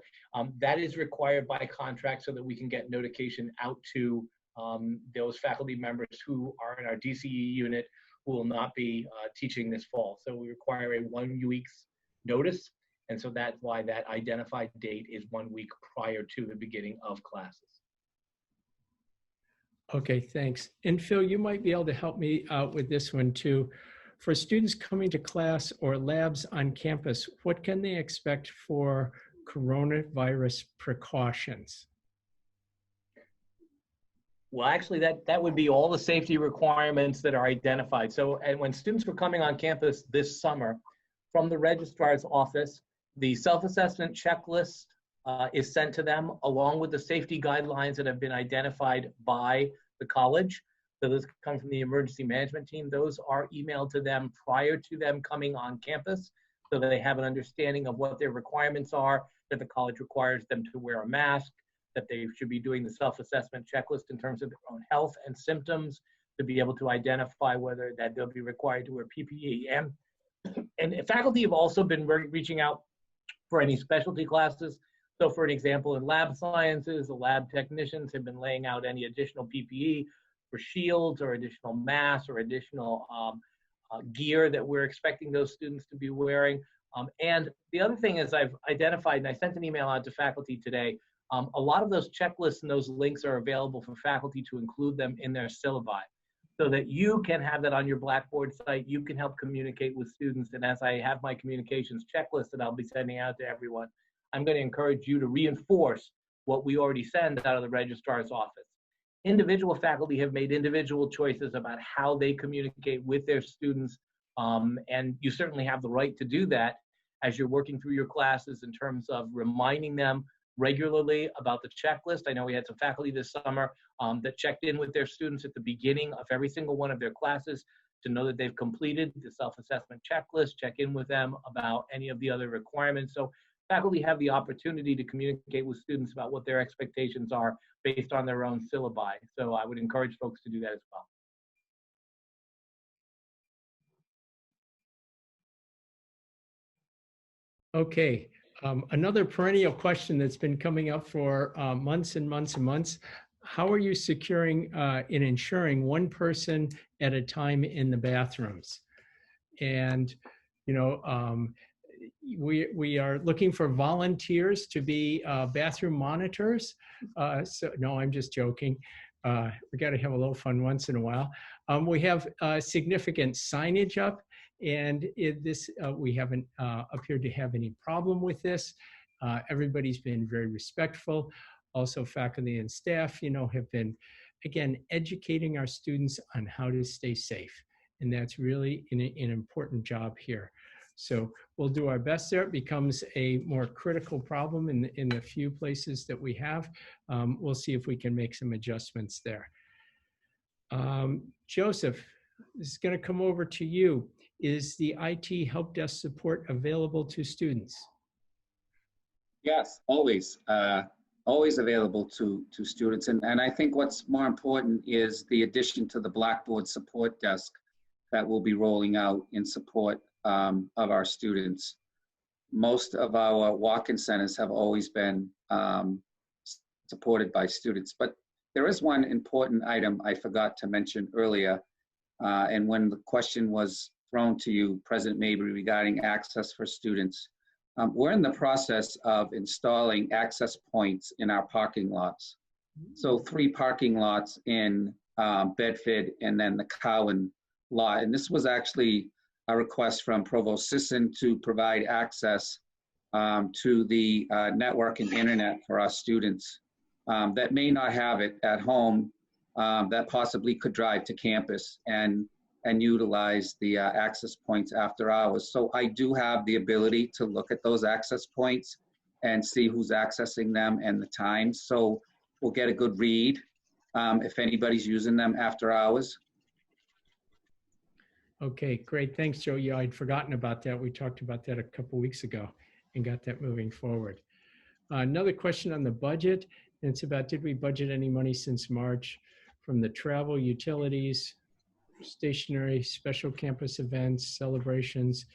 That is required by contract so that we can get notification out to those faculty members who are in our DCE unit who will not be teaching this fall. So we require a 1 week's notice. And so that's why that identified date is 1 week prior to the beginning of classes. Okay, thanks. And Phil, you might be able to help me out with this one too. For students coming to class or labs on campus, what can they expect for coronavirus precautions? Well, actually, that would be all the safety requirements that are identified. So, and when students were coming on campus this summer, from the registrar's office, the self-assessment checklist is sent to them along with the safety guidelines that have been identified by the college. So those come from the emergency management team. Those are emailed to them prior to them coming on campus so that they have an understanding of what their requirements are, that the college requires them to wear a mask, that they should be doing the self-assessment checklist in terms of their own health and symptoms to be able to identify whether that they'll be required to wear PPE. And faculty have also been reaching out for any specialty classes. So for an example, in lab sciences, the lab technicians have been laying out any additional PPE for shields or additional masks or additional gear that we're expecting those students to be wearing. And the other thing is I've identified, and I sent an email out to faculty today, a lot of those checklists and those links are available for faculty to include them in their syllabi so that you can have that on your Blackboard site. You can help communicate with students. And as I have my communications checklist that I'll be sending out to everyone, I'm going to encourage you to reinforce what we already send out of the registrar's office. Individual faculty have made individual choices about how they communicate with their students. And you certainly have the right to do that as you're working through your classes in terms of reminding them regularly about the checklist. I know we had some faculty this summer that checked in with their students at the beginning of every single one of their classes to know that they've completed the self-assessment checklist, check in with them about any of the other requirements. So faculty have the opportunity to communicate with students about what their expectations are based on their own syllabi. So I would encourage folks to do that as well. Okay, another perennial question that's been coming up for months and months and months. How are you securing and ensuring one person at a time in the bathrooms? And, you know, we are looking for volunteers to be bathroom monitors. So no, I'm just joking. We got to have a little fun once in a while. We have significant signage up, and we haven't appeared to have any problem with this. Everybody's been very respectful. Also, faculty and staff, you know, have been, again, educating our students on how to stay safe. And that's really an important job here. So we'll do our best there. It becomes a more critical problem in the few places that we have. We'll see if we can make some adjustments there. Joseph, this is going to come over to you. Is the IT help desk support available to students? Yes, always. Always available to students. And I think what's more important is the addition to the Blackboard support desk that we'll be rolling out in support of our students. Most of our walk-in centers have always been supported by students, but there is one important item I forgot to mention earlier. And when the question was thrown to you, President Mabry, regarding access for students, we're in the process of installing access points in our parking lots. So 3 parking lots in Bedford and then the Cowan lot. And this was actually a request from Provost Sisson to provide access to the network and internet for our students that may not have it at home, that possibly could drive to campus and utilize the access points after hours. So I do have the ability to look at those access points and see who's accessing them and the times. So we'll get a good read if anybody's using them after hours. Okay, great. Thanks, Joe. Yeah, I'd forgotten about that. We talked about that a couple weeks ago and got that moving forward. Another question on the budget. And it's about, did we budget any money since March from the travel, utilities, stationery, special campus events, celebrations?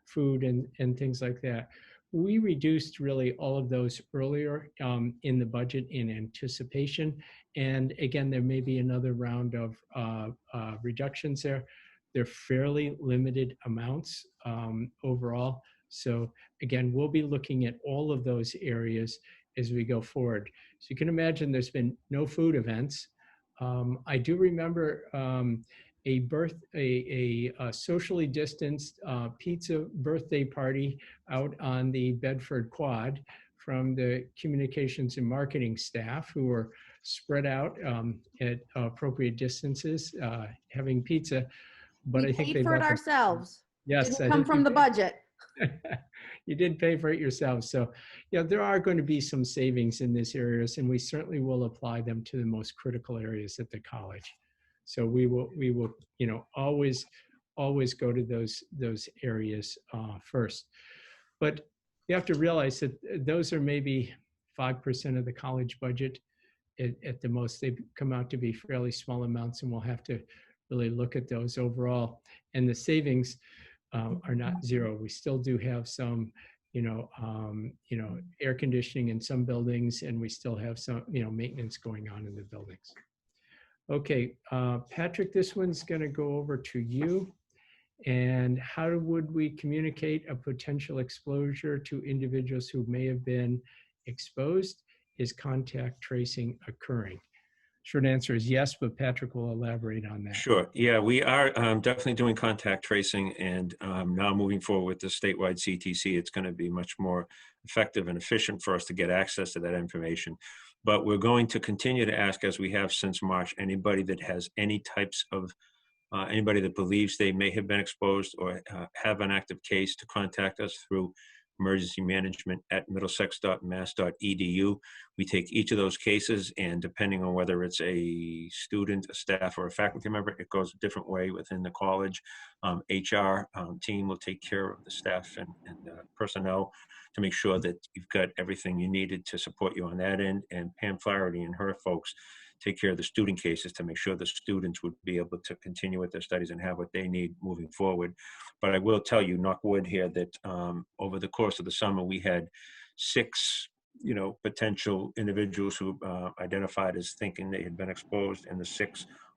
food and things like that. We reduced really all of those earlier in the budget in anticipation. And again, there may be another round of reductions there. They're fairly limited amounts overall. So again, we'll be looking at all of those areas as we go forward. So you can imagine there's been no food events. I do remember a socially distanced pizza birthday party out on the Bedford Quad from the communications and marketing staff who were spread out at appropriate distances having pizza. But We I think paid they for it left them. ourselves. Yes, Didn't I come think from you the did. budget. You did pay for it yourself. So, yeah, there are going to be some savings in this areas, and we certainly will apply them to the most critical areas at the college. So we will, you know, always go to those areas first. But you have to realize that those are maybe 5% of the college budget at the most. They come out to be fairly small amounts, and we'll have to really look at those overall. And the savings are not zero. We still do have some, air conditioning in some buildings, and we still have some, maintenance going on in the buildings. Okay, Patrick, this one's going to go over to you. And how would we communicate a potential exposure to individuals who may have been exposed? Is contact tracing occurring? Short answer is yes, but Patrick will elaborate on that. Sure. Yeah, we are definitely doing contact tracing, and now moving forward with the statewide CTC, it's going to be much more effective and efficient for us to get access to that information. But we're going to continue to ask, as we have since March, anybody that has any types of, anybody that believes they may have been exposed or have an active case to contact us through emergency management at middlesex.mass.edu. We take each of those cases, and depending on whether it's a student, a staff, or a faculty member, it goes a different way within the college. HR team will take care of the staff and personnel to make sure that you've got everything you needed to support you on that end. And Pam Flaherty and her folks take care of the student cases to make sure the students would be able to continue with their studies and have what they need moving forward. But I will tell you, knock wood here, that over the course of the summer, we had 6, potential individuals who identified as thinking they had been exposed, and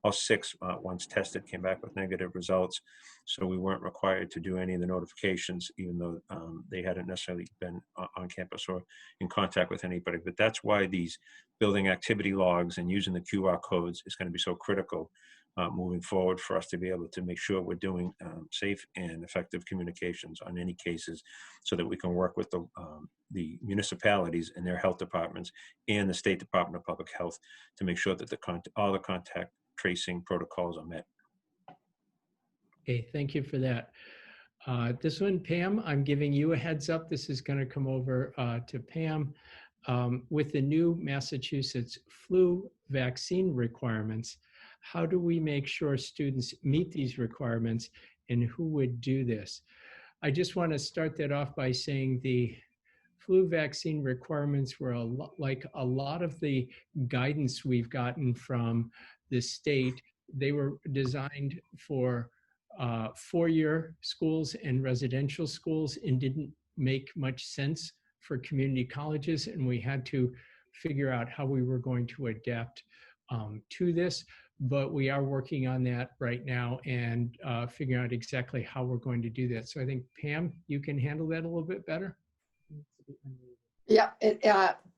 all six once tested came back with negative results. So we weren't required to do any of the notifications, even though they hadn't necessarily been on campus or in contact with anybody. But that's why these building activity logs and using the QR codes is going to be so critical moving forward for us to be able to make sure we're doing safe and effective communications on any cases, so that we can work with the municipalities and their health departments and the State Department of Public Health to make sure that all the contact tracing protocols are met. Okay, thank you for that. This one, Pam, I'm giving you a heads up. This is going to come over to Pam. With the new Massachusetts flu vaccine requirements, how do we make sure students meet these requirements, and who would do this? I just want to start that off by saying the flu vaccine requirements were like a lot of the guidance we've gotten from the state. They were designed for 4-year schools and residential schools, and didn't make much sense for community colleges, and we had to figure out how we were going to adapt to this. But we are working on that right now and figuring out exactly how we're going to do that. So I think, Pam, you can handle that a little bit better. Yeah,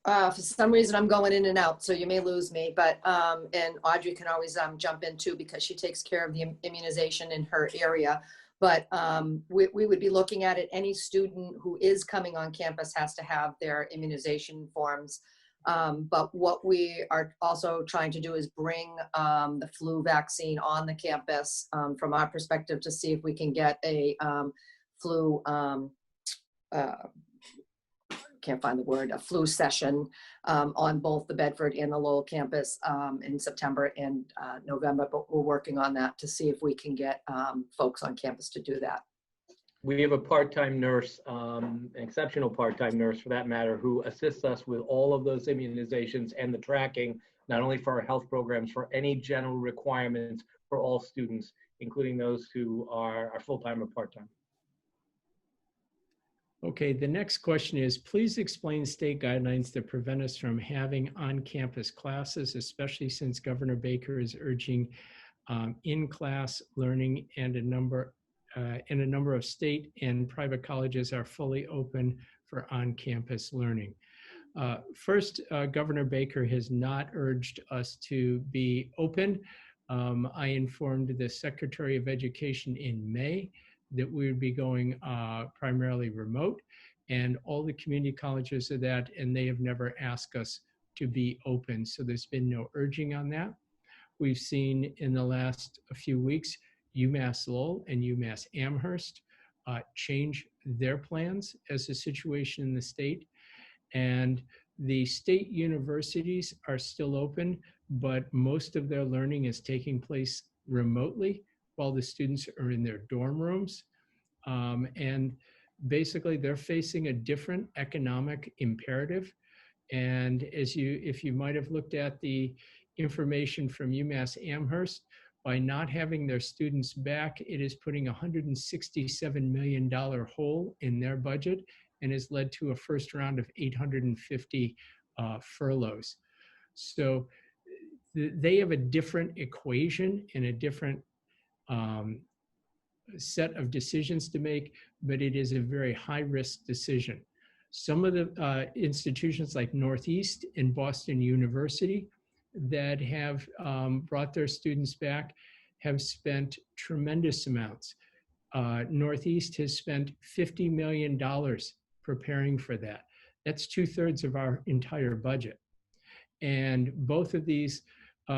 for some reason I'm going in and out, so you may lose me, but, and Audrey can always jump in too, because she takes care of the immunization in her area. But we would be looking at it. Any student who is coming on campus has to have their immunization forms. But what we are also trying to do is bring the flu vaccine on the campus from our perspective, to see if we can get a flu, can't find the word, a flu session on both the Bedford and the Lowell campus in September and November. But we're working on that to see if we can get folks on campus to do that. We have a part-time nurse, an exceptional part-time nurse for that matter, who assists us with all of those immunizations and the tracking, not only for our health programs, for any general requirements for all students, including those who are full-time or part-time. Okay, the next question is, please explain state guidelines that prevent us from having on-campus classes, especially since Governor Baker is urging in-class learning and a number of state and private colleges are fully open for on-campus learning. First, Governor Baker has not urged us to be open. I informed the Secretary of Education in May that we would be going primarily remote, and all the community colleges are that, and they have never asked us to be open. So there's been no urging on that. We've seen in the last few weeks, UMass Lowell and UMass Amherst change their plans as the situation in the state. And the state universities are still open, but most of their learning is taking place remotely while the students are in their dorm rooms. And basically they're facing a different economic imperative. And if you might have looked at the information from UMass Amherst, by not having their students back, it is putting $167 million hole in their budget and has led to a first round of 850 furloughs. So they have a different equation and a different set of decisions to make, but it is a very high-risk decision. Some of the institutions like Northeast and Boston University that have brought their students back have spent tremendous amounts. Northeast has spent $50 million preparing for that. That's 2/3 of our entire budget. And both of these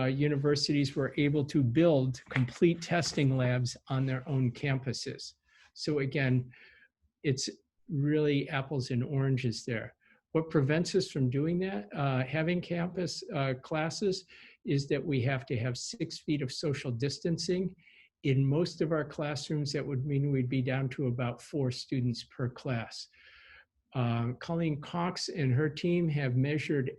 universities were able to build complete testing labs on their own campuses. So again, it's really apples and oranges there. What prevents us from doing that, having campus classes, is that we have to have 6 feet of social distancing. In most of our classrooms, that would mean we'd be down to about 4 students per class. Colleen Cox and her team have measured,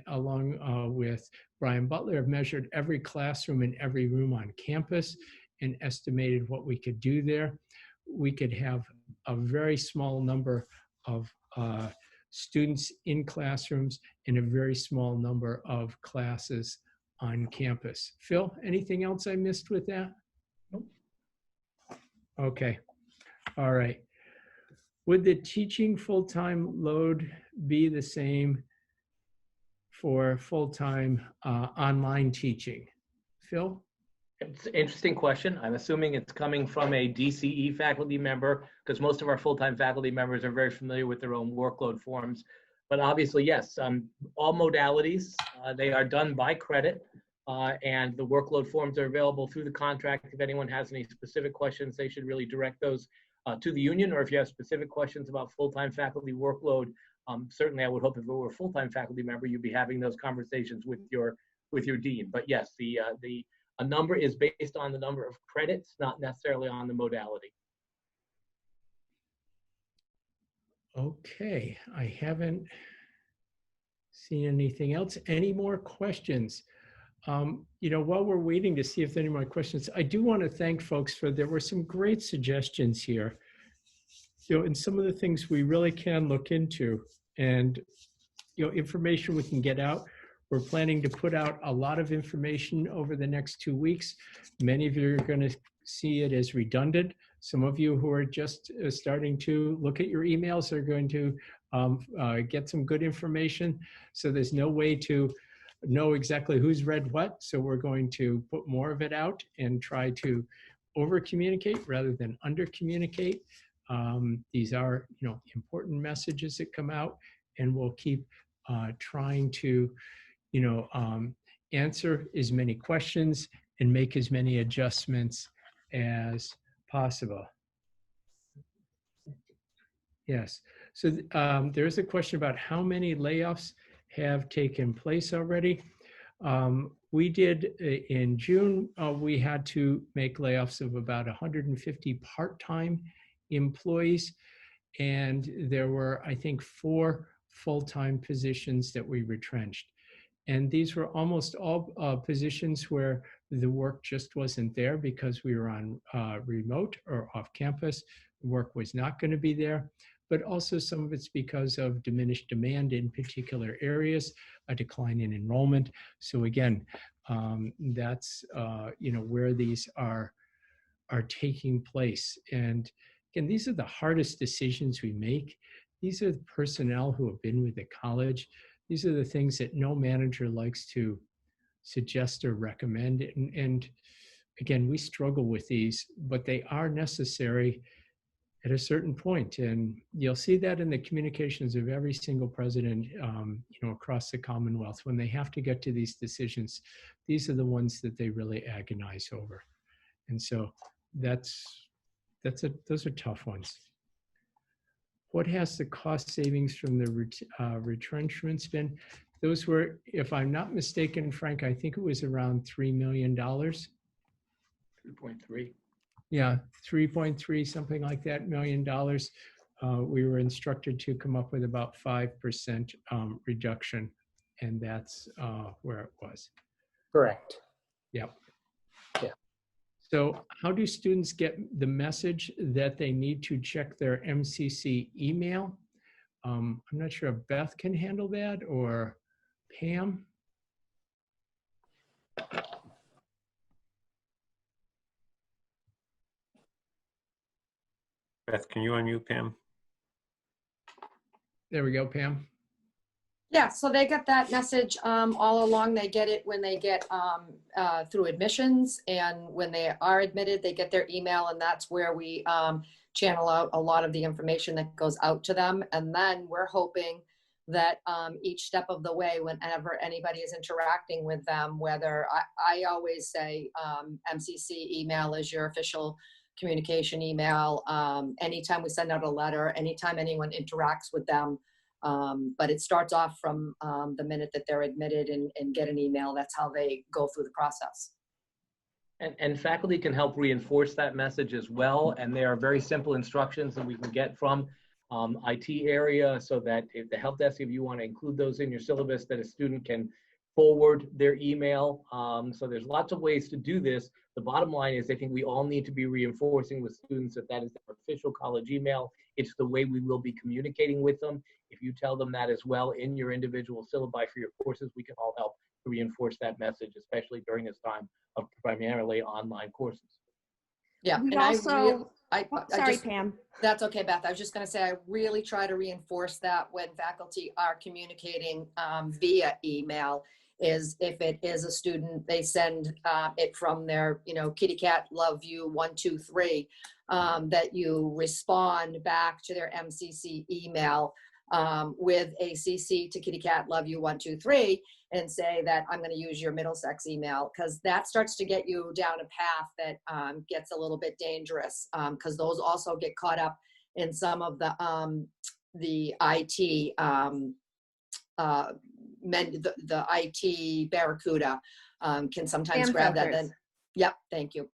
along with Brian Butler, have measured every classroom and every room on campus and estimated what we could do there. We could have a very small number of students in classrooms and a very small number of classes on campus. Phil, anything else I missed with that? Nope. Okay, all right. Would the teaching full-time load be the same for full-time online teaching? Phil? It's an interesting question. I'm assuming it's coming from a DCE faculty member, because most of our full-time faculty members are very familiar with their own workload forms. But obviously, yes, all modalities, they are done by credit, and the workload forms are available through the contract. If anyone has any specific questions, they should really direct those to the union, or if you have specific questions about full-time faculty workload, certainly I would hope if it were a full-time faculty member, you'd be having those conversations with your dean. But yes, a number is based on the number of credits, not necessarily on the modality. Okay, I haven't seen anything else. Any more questions? While we're waiting to see if there are any more questions, I do want to thank folks there were some great suggestions here. And some of the things we really can look into, and information we can get out. We're planning to put out a lot of information over the next 2 weeks. Many of you are going to see it as redundant. Some of you who are just starting to look at your emails are going to get some good information. So there's no way to know exactly who's read what. So we're going to put more of it out and try to over communicate rather than under communicate. These are important messages that come out, and we'll keep trying to answer as many questions and make as many adjustments as possible. Yes, so there's a question about how many layoffs have taken place already. We did in June, we had to make layoffs of about 150 part-time employees, and there were, I think, 4 full-time positions that we retrenched. And these were almost all positions where the work just wasn't there because we were on remote or off campus. The work was not going to be there. but also some of it's because of diminished demand in particular areas, a decline in enrollment. So again, that's where these are taking place. And again, these are the hardest decisions we make. These are the personnel who have been with the college. These are the things that no manager likes to suggest or recommend. And again, we struggle with these, but they are necessary at a certain point. And you'll see that in the communications of every single president, across the Commonwealth. When they have to get to these decisions, these are the ones that they really agonize over. And so those are tough ones. What has the cost savings from the retrenchments been? Those were, if I'm not mistaken, Frank, I think it was around $3 million. 3.3. Yeah, 3.3, something like that, $million. We were instructed to come up with about 5% reduction, and that's where it was. Correct. Yep. Yeah. So how do students get the message that they need to check their MCC email? I'm not sure if Beth can handle that or Pam. Beth, can you unmute Pam? There we go, Pam. Yeah, so they get that message all along. They get it when they get through admissions, and when they are admitted, they get their email, and that's where we channel out a lot of the information that goes out to them. And then we're hoping that each step of the way, whenever anybody is interacting with them, whether I always say MCC email is your official communication email, anytime we send out a letter, anytime anyone interacts with them. But it starts off from the minute that they're admitted and get an email. That's how they go through the process. And faculty can help reinforce that message as well. And there are very simple instructions that we can get from IT area, so that if the help desk, if you want to include those in your syllabus, that a student can forward their email. So there's lots of ways to do this. The bottom line is I think we all need to be reinforcing with students that that is their official college email. It's the way we will be communicating with them. If you tell them that as well in your individual syllabi for your courses, we can all help to reinforce that message, especially during this time of primarily online courses. Yeah, We and also, sorry, just, Pam. That's okay, Beth. I was just going to say, I really try to reinforce that when faculty are communicating via email, is if it is a student, they send it from their, kitty cat love you 123, that you respond back to their MCC email with a CC to kitty cat love you 123, and say that I'm going to use your Middlesex email, because that starts to get you down a path that gets a little bit dangerous, because those also get caught up in some of the IT the IT barracuda can sometimes Spam grab that. filters. Then, yep, thank you.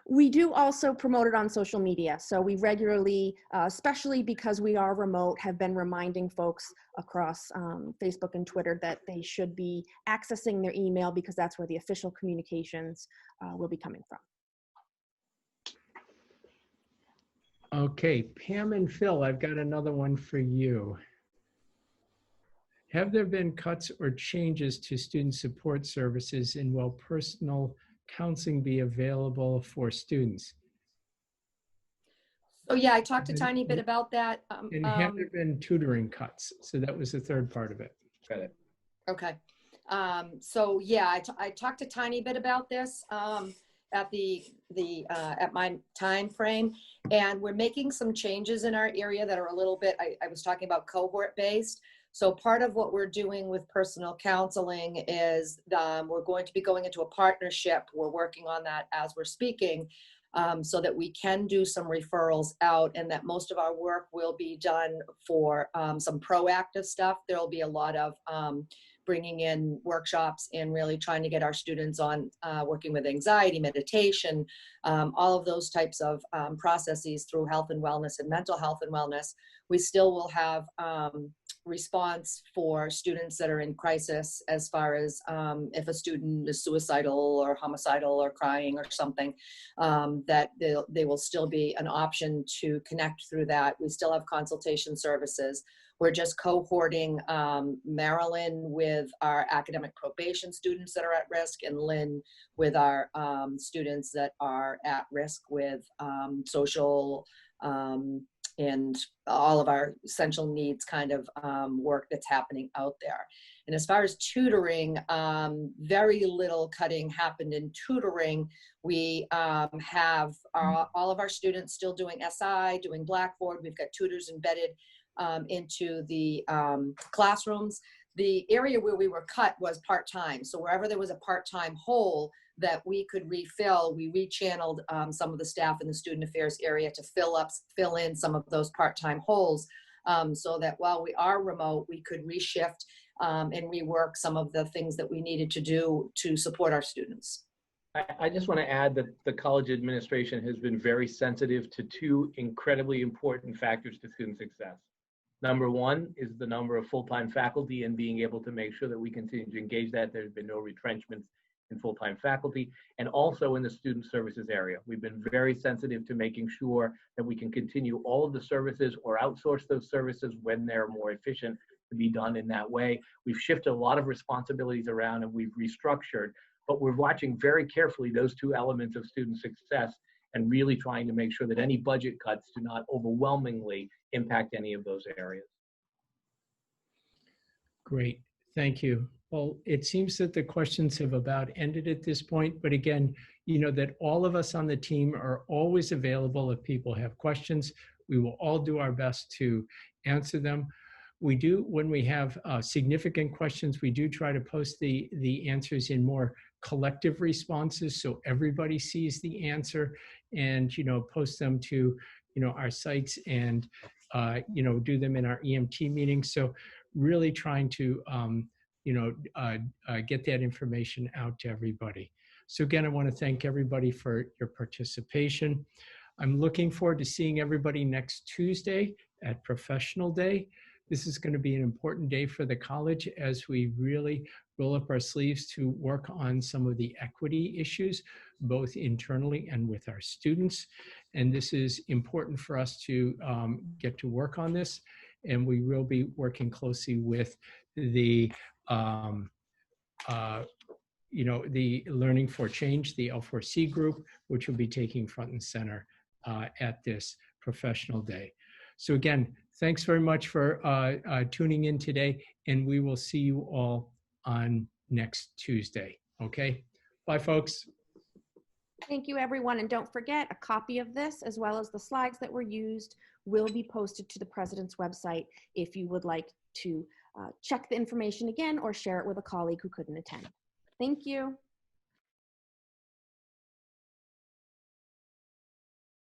We do also promote it on social media. So we regularly, especially because we are remote, have been reminding folks across Facebook and Twitter that they should be accessing their email, because that's where the official communications will be coming from. Okay, Pam and Phil, I've got another one for you. Have there been cuts or changes to student support services, and will personal counseling be available for students? So yeah, I talked a tiny bit about that. And have there been tutoring cuts? So that was the third part of it. Got it. Okay. So yeah, I talked a tiny bit about this at at my time frame, and we're making some changes in our area that are a little bit, I was talking about cohort based. So part of what we're doing with personal counseling is we're going to be going into a partnership. We're working on that as we're speaking, so that we can do some referrals out, and that most of our work will be done for some proactive stuff. There will be a lot of bringing in workshops and really trying to get our students on working with anxiety, meditation, all of those types of processes through health and wellness and mental health and wellness. We still will have response for students that are in crisis, as far as if a student is suicidal or homicidal or crying or something, that they will still be an option to connect through that. We still have consultation services. We're just cohorting Marilyn with our academic probation students that are at risk, and Lynn with our students that are at risk with social and all of our essential needs kind of work that's happening out there. And as far as tutoring, very little cutting happened in tutoring. We have all of our students still doing SI, doing Blackboard. We've got tutors embedded into the classrooms. The area where we were cut was part-time. So wherever there was a part-time hole that we could refill, we rechanneled some of the staff in the student affairs area to fill in some of those part-time holes, so that while we are remote, we could reshift and rework some of the things that we needed to do to support our students. I just want to add that the college administration has been very sensitive to two incredibly important factors to student success. Number one is the number of full-time faculty and being able to make sure that we continue to engage that. There's been no retrenchments in full-time faculty, and also in the student services area. We've been very sensitive to making sure that we can continue all of the services or outsource those services when they're more efficient to be done in that way. We've shifted a lot of responsibilities around and we've restructured, but we're watching very carefully those two elements of student success and really trying to make sure that any budget cuts do not overwhelmingly impact any of those areas. Great, thank you. Well, it seems that the questions have about ended at this point, but again, you know that all of us on the team are always available if people have questions. We will all do our best to answer them. We do, when we have significant questions, we do try to post the answers in more collective responses so everybody sees the answer, and post them to our sites, and do them in our EMT meetings. So really trying to get that information out to everybody. So again, I want to thank everybody for your participation. I'm looking forward to seeing everybody next Tuesday at Professional Day. This is going to be an important day for the college as we really roll up our sleeves to work on some of the equity issues, both internally and with our students. And this is important for us to get to work on this. And we will be working closely with the the Learning for Change, the L4C group, which will be taking front and center at this Professional Day. So again, thanks very much for tuning in today, and we will see you all on next Tuesday. Okay, bye folks. Thank you, everyone. And don't forget, a copy of this, as well as the slides that were used, will be posted to the President's website if you would like to check the information again or share it with a colleague who couldn't attend. Thank you.